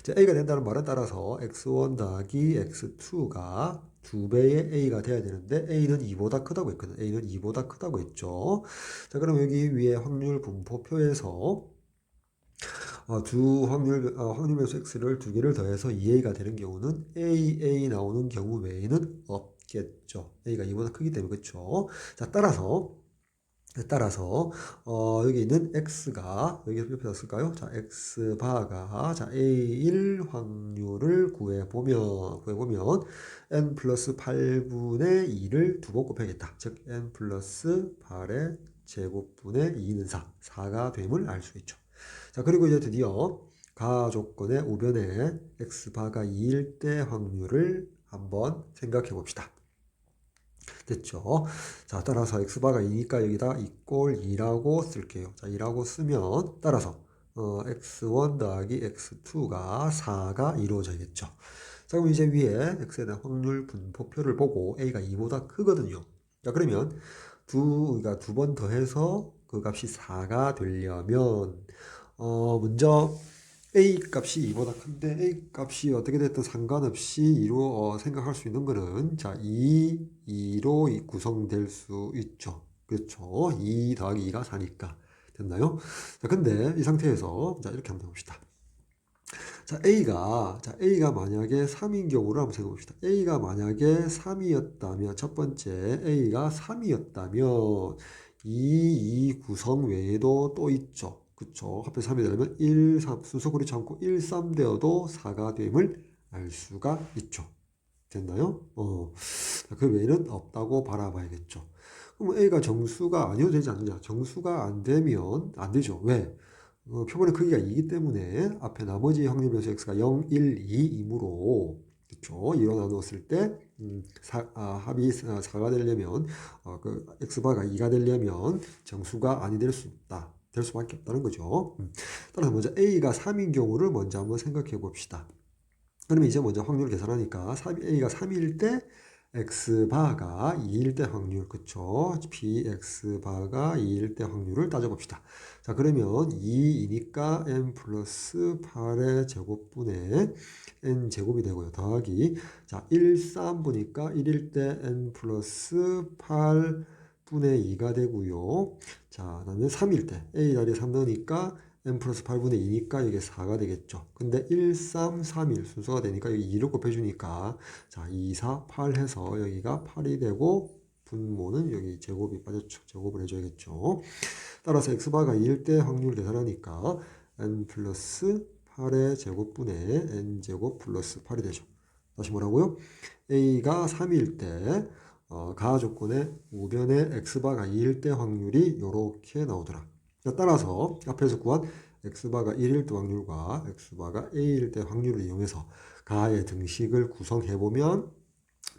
자, a가 된다는 말은 따라서 x1 더하기 x2가 2배의 a가 돼야 되는데 a는 2보다 크다고 했거든. a는 2보다 크다고 했죠. 자, 그럼 여기 위에 확률 분포표에서 확률 변수 x를 두 개를 더해서 2a가 되는 경우는 a 나오는 경우 외에는 없겠죠. a가 2보다 크기 때문에 그렇죠. 자, 따라서 여기 있는 x가 여기 옆에다 쓸까요? 자, x바가 자, a일 확률을 구해보면 n 플러스 8분의 2를 두 번 곱해야겠다. 즉 n 플러스 8의 제곱분의 2는 4가 됨을 알 수 있죠. 자, 그리고 이제 드디어 가조건의 우변에 x바가 2일 때 확률을 한번 생각해 봅시다. 됐죠? 자, 따라서 x바가 2니까 여기다 이꼴 2라고 쓸게요. 자, 2라고 쓰면 따라서 x1 더하기 x2가 4가 이루어져야겠죠. 자, 그럼 이제 위에 x에 대한 확률 분포표를 보고 a가 2보다 크거든요. 자, 그러면 우리가 두 번 더해서 그 값이 4가 되려면 먼저 A 값이 2보다 큰데 A 값이 어떻게 됐든 상관없이 2로 생각할 수 있는 거는 자 2로 구성될 수 있죠. 그렇죠. 2 더하기 2가 4니까 됐나요? 자, 근데 이 상태에서 자 이렇게 한번 해봅시다. 자, A가 만약에 3인 경우를 한번 생각해 봅시다. A가 만약에 3이었다면, 첫 번째 A가 3이었다면, 이 구성 외에도 또 있죠. 그쵸? 합해서 3이 되려면 1, 3, 순서 고리치 않고 1, 3 되어도 4가 됨을 알 수가 있죠. 됐나요? 그 외에는 없다고 바라봐야겠죠. 그럼 A가 정수가 아니어도 되지 않느냐? 정수가 안 되면 안 되죠. 왜? 표본의 크기가 2이기 때문에 앞에 나머지 확률 변수 x가 0, 1, 2이므로 그렇죠. 2로 나누었을 때 합이 4가 되려면 그 x바가 2가 되려면 정수가 아니 될 수 없다. 될 수밖에 없다는 거죠. 따라서 먼저 a가 3인 경우를 먼저 한번 생각해 봅시다. 그러면 이제 먼저 확률 계산하니까 a가 3일 때 x바가 2일 때 확률, 그쵸? bx바가 2일 때 확률을 따져봅시다. 자, 그러면 2이니까 n 플러스 8의 제곱분의 n 제곱이 되고요. 더하기, 자, 1, 3 보니까 1일 때 n 플러스 8분의 2가 되고요. 자, 그 다음에 3일 때 a 자리에 3 넣으니까 n 플러스 8분의 2니까 이게 4가 되겠죠. 근데 1, 3, 3일 순서가 되니까 여기 2를 곱해주니까 자, 2, 4, 8 해서 여기가 8이 되고 분모는 여기 제곱이 빠졌죠. 제곱을 해줘야겠죠. 따라서 x바가 2일 때 확률 계산하니까 n 플러스 8의 제곱분의 n제곱 플러스 8이 되죠. 다시 뭐라고요? a가 3일 때 가하 조건의 우변의 x바가 2일 때 확률이 이렇게 나오더라. 따라서 앞에서 구한 x바가 1일 때 확률과 x바가 a일 때 확률을 이용해서 가의 등식을 구성해보면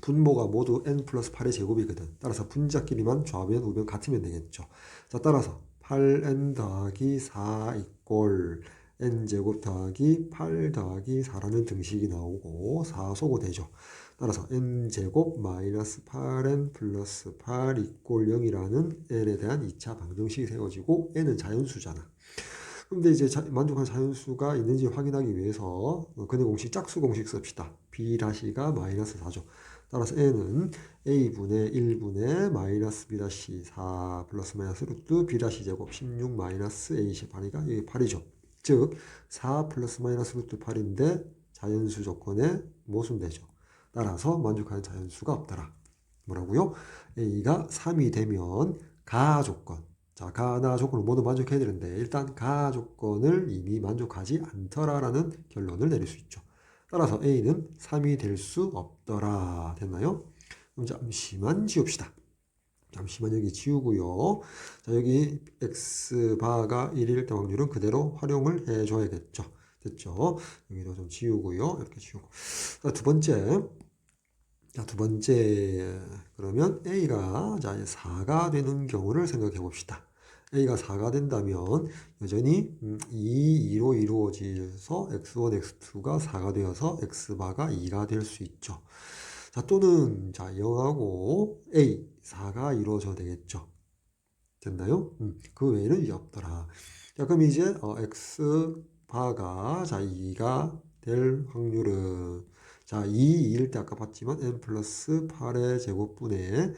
분모가 모두 n 플러스 8의 제곱이거든. 따라서 분자끼리만 좌변, 우변 같으면 되겠죠. 자, 따라서 8n 더하기 4 이꼴 n제곱 더하기 8 더하기 4라는 등식이 나오고 4소고 되죠. 따라서 n제곱 마이너스 8n 플러스 8 이꼴 0이라는 n에 대한 2차 방정식이 세워지고 n은 자연수잖아. 근데 이제 만족한 자연수가 있는지 확인하기 위해서 근의 공식 짝수 공식 씁시다. b-가 마이너스 4죠. 따라서 n은 a분의 1분의 마이너스 b-4 플러스 마이너스 루트 b-제곱 16 마이너스 a-8이가 여기 8이죠. 즉 4 플러스 마이너스 루트 8인데 자연수 조건에 모순되죠. 따라서 만족하는 자연수가 없더라. 뭐라고요? a가 3이 되면 가하 조건. 자, 가나 조건을 모두 만족해야 되는데 일단 가하 조건을 이미 만족하지 않더라라는 결론을 내릴 수 있죠. 따라서 a는 3이 될 수 없더라. 됐나요? 그럼 잠시만 지웁시다. 잠시만 여기 지우고요. 자, 여기 x바가 1일 때 확률은 그대로 활용을 해줘야겠죠. 됐죠? 여기도 좀 지우고요. 이렇게 지우고. 자, 두 번째 그러면 a가 자 4가 되는 경우를 생각해 봅시다. a가 4가 된다면 여전히 2로 이루어져서 x1, x2가 4가 되어서 x바가 2가 될 수 있죠. 자, 또는 자 0하고 a 4가 이루어져야 되겠죠. 됐나요? 그 외에는 이제 없더라. 자, 그럼 이제 x바가 자 2가 될 확률은 자 2일 때 아까 봤지만 n 플러스 8의 제곱분의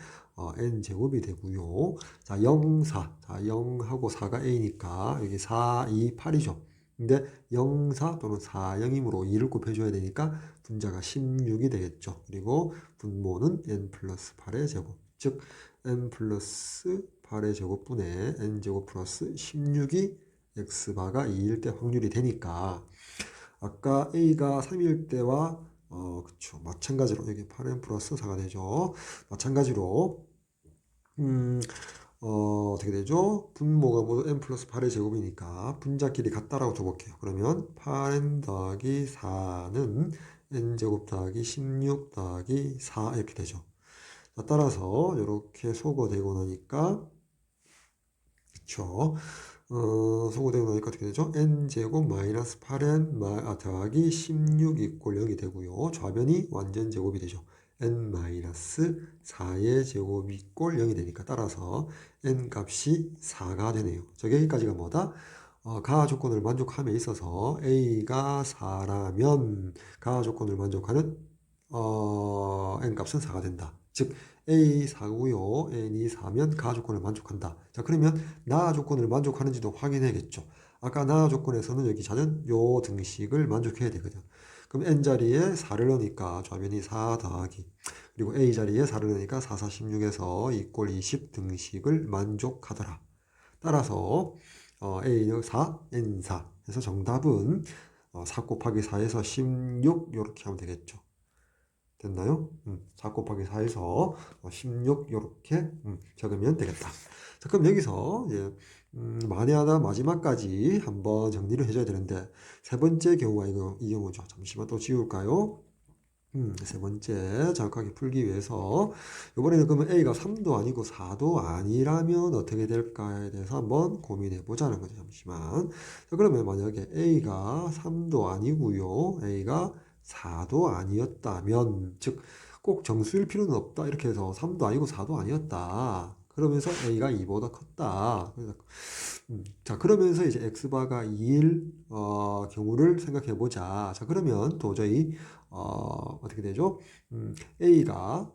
n 제곱이 되고요. 자 0, 4. 자 0하고 4가 a니까 여기 4, 2, 8이죠. 근데 0, 4 또는 4, 0이므로 2를 곱해줘야 되니까 분자가 16이 되겠죠. 그리고 분모는 n 플러스 8의 제곱. 즉 n 플러스 8의 제곱분의 n제곱 플러스 16이 x바가 2일 때 확률이 되니까 아까 a가 3일 때와 그쵸 마찬가지로 여기 8n 플러스 4가 되죠. 마찬가지로 어떻게 되죠? 분모가 모두 n 플러스 8의 제곱이니까 분자끼리 같다라고 줘볼게요. 그러면 8n 더하기 4는 n제곱 더하기 16 더하기 4 이렇게 되죠. 자, 따라서 이렇게 소거되고 나니까 그쵸 소거되고 나니까 어떻게 되죠? n제곱 마이너스 8n 더하기 16 이꼴 0이 되고요. 좌변이 완전 제곱이 되죠. n 마이너스 4의 제곱 이꼴 0이 되니까 따라서 n 값이 4가 되네요. 저 여기까지가 뭐다? 가하 조건을 만족함에 있어서 a가 4라면 가하 조건을 만족하는 n 값은 4가 된다. 즉 A 4고요. n이 4면 가하 조건을 만족한다. 자, 그러면 나하 조건을 만족하는지도 확인해야겠죠. 아까 나하 조건에서는 여기 자는 요 등식을 만족해야 되거든. 그럼 n 자리에 4를 넣으니까 좌변이 4 더하기 그리고 a 자리에 4를 넣으니까 4, 4, 16에서 이꼴 20 등식을 만족하더라. 따라서 a는 4, n 4 그래서 정답은 4 곱하기 4에서 16 이렇게 하면 되겠죠. 됐나요? 4 곱하기 4에서 16 요렇게 적으면 되겠다. 자, 그럼 여기서 이제 만에 하나 마지막까지 한번 정리를 해줘야 되는데 세 번째 경우가 이 경우죠. 잠시만 또 지울까요? 세 번째 정확하게 풀기 위해서 이번에는 그러면 A가 3도 아니고 4도 아니라면 어떻게 될까에 대해서 한번 고민해 보자는 거죠. 잠시만. 자, 그러면 만약에 A가 3도 아니고요. A가 4도 아니었다면 즉 꼭 정수일 필요는 없다. 이렇게 해서 3도 아니고 4도 아니었다. 그러면서 A가 2보다 컸다. 그래서 자, 그러면서 이제 x바가 2일 경우를 생각해 보자. 자, 그러면 도저히 어떻게 되죠? A가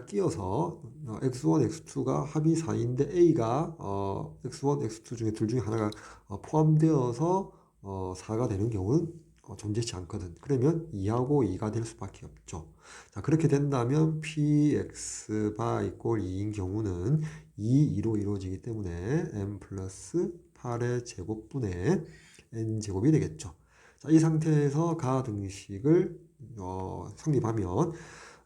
끼어서 x1, x2가 합이 4인데 A가 x1, x2 중에 둘 중에 하나가 포함되어서 4가 되는 경우는 존재치 않거든. 그러면 2하고 2가 될 수밖에 없죠. 자, 그렇게 된다면 px바 이꼴 2인 경우는 2로 이루어지기 때문에 m 플러스 8의 제곱분의 n 제곱이 되겠죠. 자, 이 상태에서 가등식을 성립하면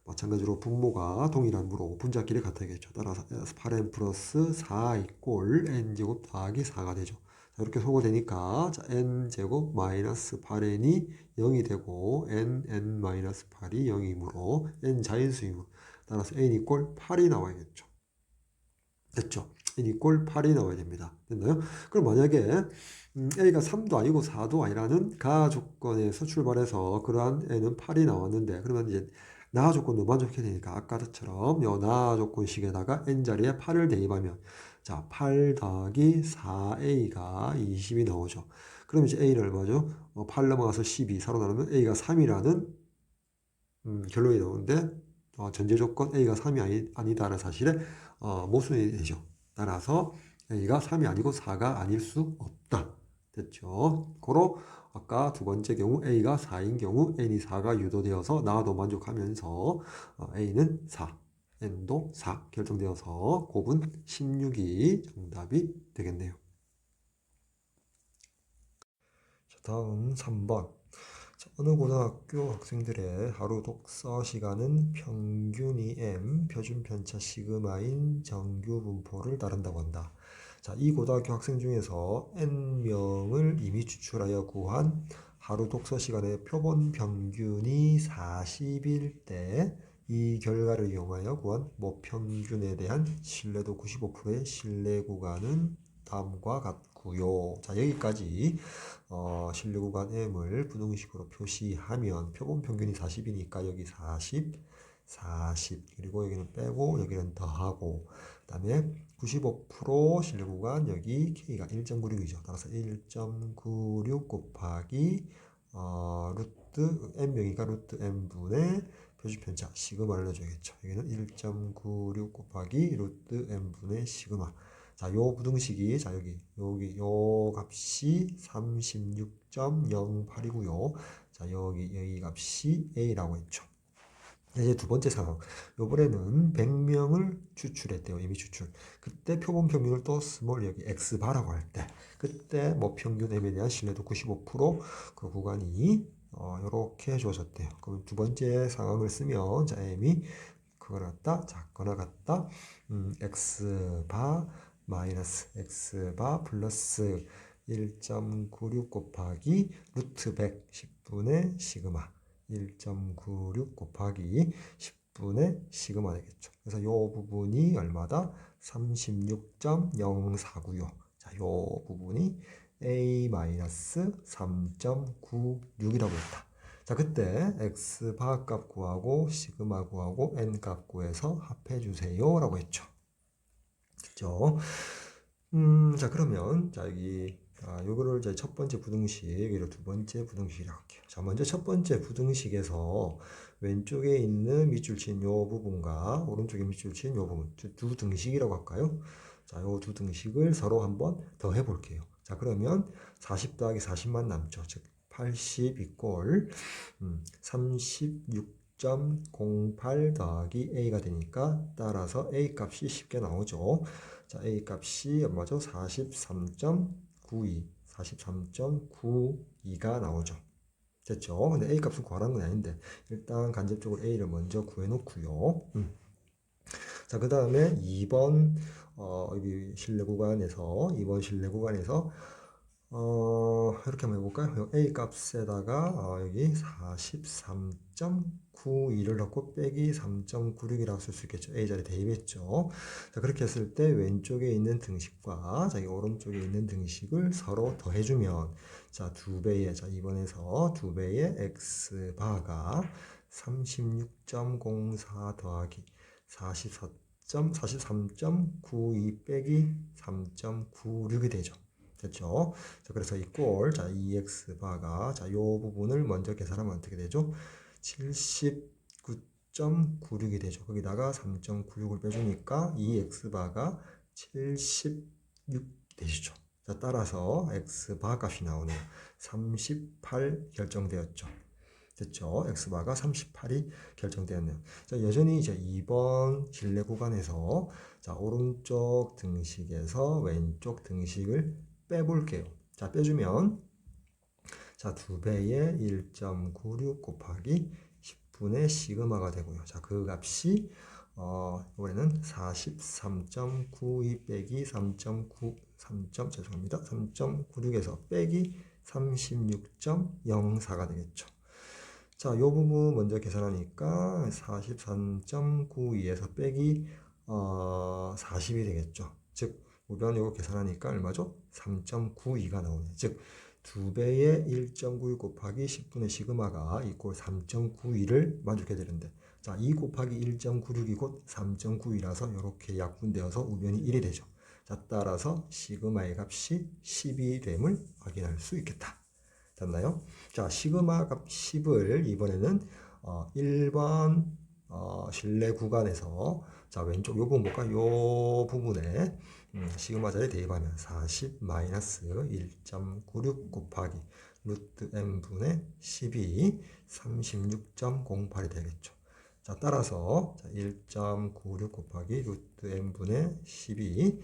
마찬가지로 분모가 동일하므로 분자끼리 같아야겠죠. 따라서 8n 플러스 4 이꼴 n제곱 더하기 4가 되죠. 자, 이렇게 소거되니까 자, n제곱 마이너스 8n이 0이 되고 n 마이너스 8이 0이므로 n 자연수이므로 따라서 n 이꼴 8이 나와야겠죠. 됐죠? n 이꼴 8이 나와야 됩니다. 됐나요? 그럼 만약에 A가 3도 아니고 4도 아니라는 가 조건에서 출발해서 그러한 n은 8이 나왔는데 그러면 이제 나 조건도 만족해야 되니까 아까처럼 요 나 조건식에다가 n 자리에 8을 대입하면 자, 8 더하기 4a가 20이 나오죠. 그럼 이제 a는 얼마죠? 8 넘어가서 12, 4로 나누면 a가 3이라는 결론이 나오는데 전제 조건 a가 3이 아니다라는 사실에 모순이 되죠. 따라서 a가 3이 아니고 4가 아닐 수 없다. 됐죠? 고로 아까 두 번째 경우 a가 4인 경우 n이 4가 유도되어서 나도 만족하면서 a는 4, n도 4 결정되어서 곱은 16이 정답이 되겠네요. 자, 다음 3번. 어느 고등학교 학생들의 하루 독서 시간은 평균이 m, 표준 편차 시그마인 정규 분포를 따른다고 한다. 자, 이 고등학교 학생 중에서 n명을 이미 추출하여 구한 하루 독서 시간의 표본 평균이 40일 때 이 결과를 이용하여 구한 모평균에 대한 신뢰도 95%의 신뢰 구간은 다음과 같고요. 자, 여기까지 신뢰 구간 m을 부등식으로 표시하면 표본 평균이 40이니까 여기 40, 40 그리고 여기는 빼고 여기는 더하고 그 다음에 95% 신뢰 구간 여기 k가 1.96이죠. 따라서 1.96 곱하기 루트 m명이니까 루트 m분의 표준편차 시그마를 넣어줘야겠죠. 여기는 1.96 곱하기 루트 m분의 시그마. 자, 요 부등식이 자 여기 요 값이 36.08이고요. 자, 여기 값이 a라고 했죠. 이제 두 번째 상황. 요번에는 100명을 추출했대요. 이미 추출. 그때 표본 평균을 또 스몰 여기 x바라고 할 때 그때 뭐 평균 m에 대한 신뢰도 95%그 구간이 요렇게 주어졌대요. 그럼 두 번째 상황을 쓰면 자 m이 그걸 갖다 작거나 같다 x바 마이너스 x바 플러스 1.96 곱하기 루트 100 10분의 시그마 1.96 곱하기 10분의 시그마 되겠죠. 그래서 요 부분이 얼마다? 36.04고요. 자, 요 부분이 a-3.96이라고 했다. 자, 그때 x바 값 구하고 시그마 구하고 n 값 구해서 합해 주세요 라고 했죠. 그죠? 자, 그러면 자, 여기 요거를 이제 첫 번째 부등식, 여기를 두 번째 부등식이라고 할게요. 자, 먼저 첫 번째 부등식에서 왼쪽에 있는 밑줄 친 요 부분과 오른쪽에 밑줄 친 요 부분, 두 등식이라고 할까요? 자, 요 두 등식을 서로 한번 더 해볼게요. 자, 그러면 40 더하기 40만 남죠. 즉, 80 이꼴 36.08 더하기 a가 되니까 따라서 a 값이 쉽게 나오죠. 자, a 값이 얼마죠? 43.92, 43.92가 나오죠. 됐죠? 근데 A 값을 구하라는 건 아닌데 일단 간접적으로 A를 먼저 구해놓고요. 자, 그 다음에 2번 여기 실내 구간에서 이렇게 한번 해볼까요? A 값에다가 여기 43.92를 넣고 빼기 3.96이라고 쓸 수 있겠죠. A 자리 대입했죠. 자, 그렇게 했을 때 왼쪽에 있는 등식과 자, 이 오른쪽에 있는 등식을 서로 더해주면 자, 자, 이번에서 2배의 x바가 36.04 더하기 43.92 빼기 3.96이 되죠. 됐죠? 자, 그래서 이 꼴, 자, 2x바가, 자, 요 부분을 먼저 계산하면 어떻게 되죠? 79.96이 되죠. 거기다가 3.96을 빼주니까 2x바가 76 되시죠. 자, 따라서 x바 값이 나오네요. 38 결정되었죠. 됐죠? x바가 38이 결정되었네요. 자, 여전히 이제 2번 실내 구간에서 자, 오른쪽 등식에서 왼쪽 등식을 빼볼게요. 자, 빼주면 자, 2배의 1.96 곱하기 10분의 시그마가 되고요. 자, 그 값이 이번에는 43.92 빼기 3.96에서 빼기 36.04가 되겠죠. 자, 요 부분 먼저 계산하니까 43.92에서 빼기 40이 되겠죠. 즉, 우변 요거 계산하니까 얼마죠? 3.92가 나오네. 즉, 2배의 1.92 곱하기 10분의 시그마가 이꼴 3.92를 만족해야 되는데, 자, 2 곱하기 1.96이 곧 3.92라서 이렇게 약분되어서 우변이 1이 되죠. 자, 따라서 시그마의 값이 10이 됨을 확인할 수 있겠다. 됐나요? 자, 시그마 값 10을 이번에는 1번 실내 구간에서 자, 왼쪽 요 부분 볼까? 요 부분에 시그마 자리에 대입하면 40 마이너스 1.96 곱하기 루트 n분의 12 36.08이 되겠죠. 자, 따라서 1.96 곱하기 루트 n분의 12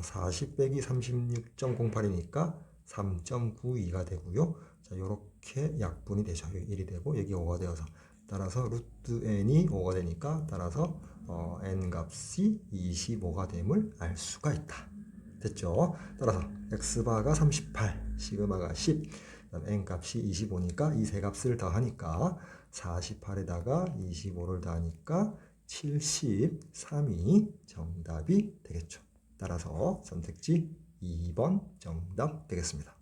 40 빼기 36.08이니까 3.92가 되고요. 자, 요렇게 약분이 되죠. 여기 1이 되고 여기 5가 되어서 따라서 루트 n이 5가 되니까 따라서 n 값이 25가 됨을 알 수가 있다. 됐죠? 따라서 x바가 38, 시그마가 10, 그다음 n 값이 25니까 이 세 값을 더하니까 48에다가 25를 더하니까 73이 정답이 되겠죠. 따라서 선택지 2번 정답 되겠습니다.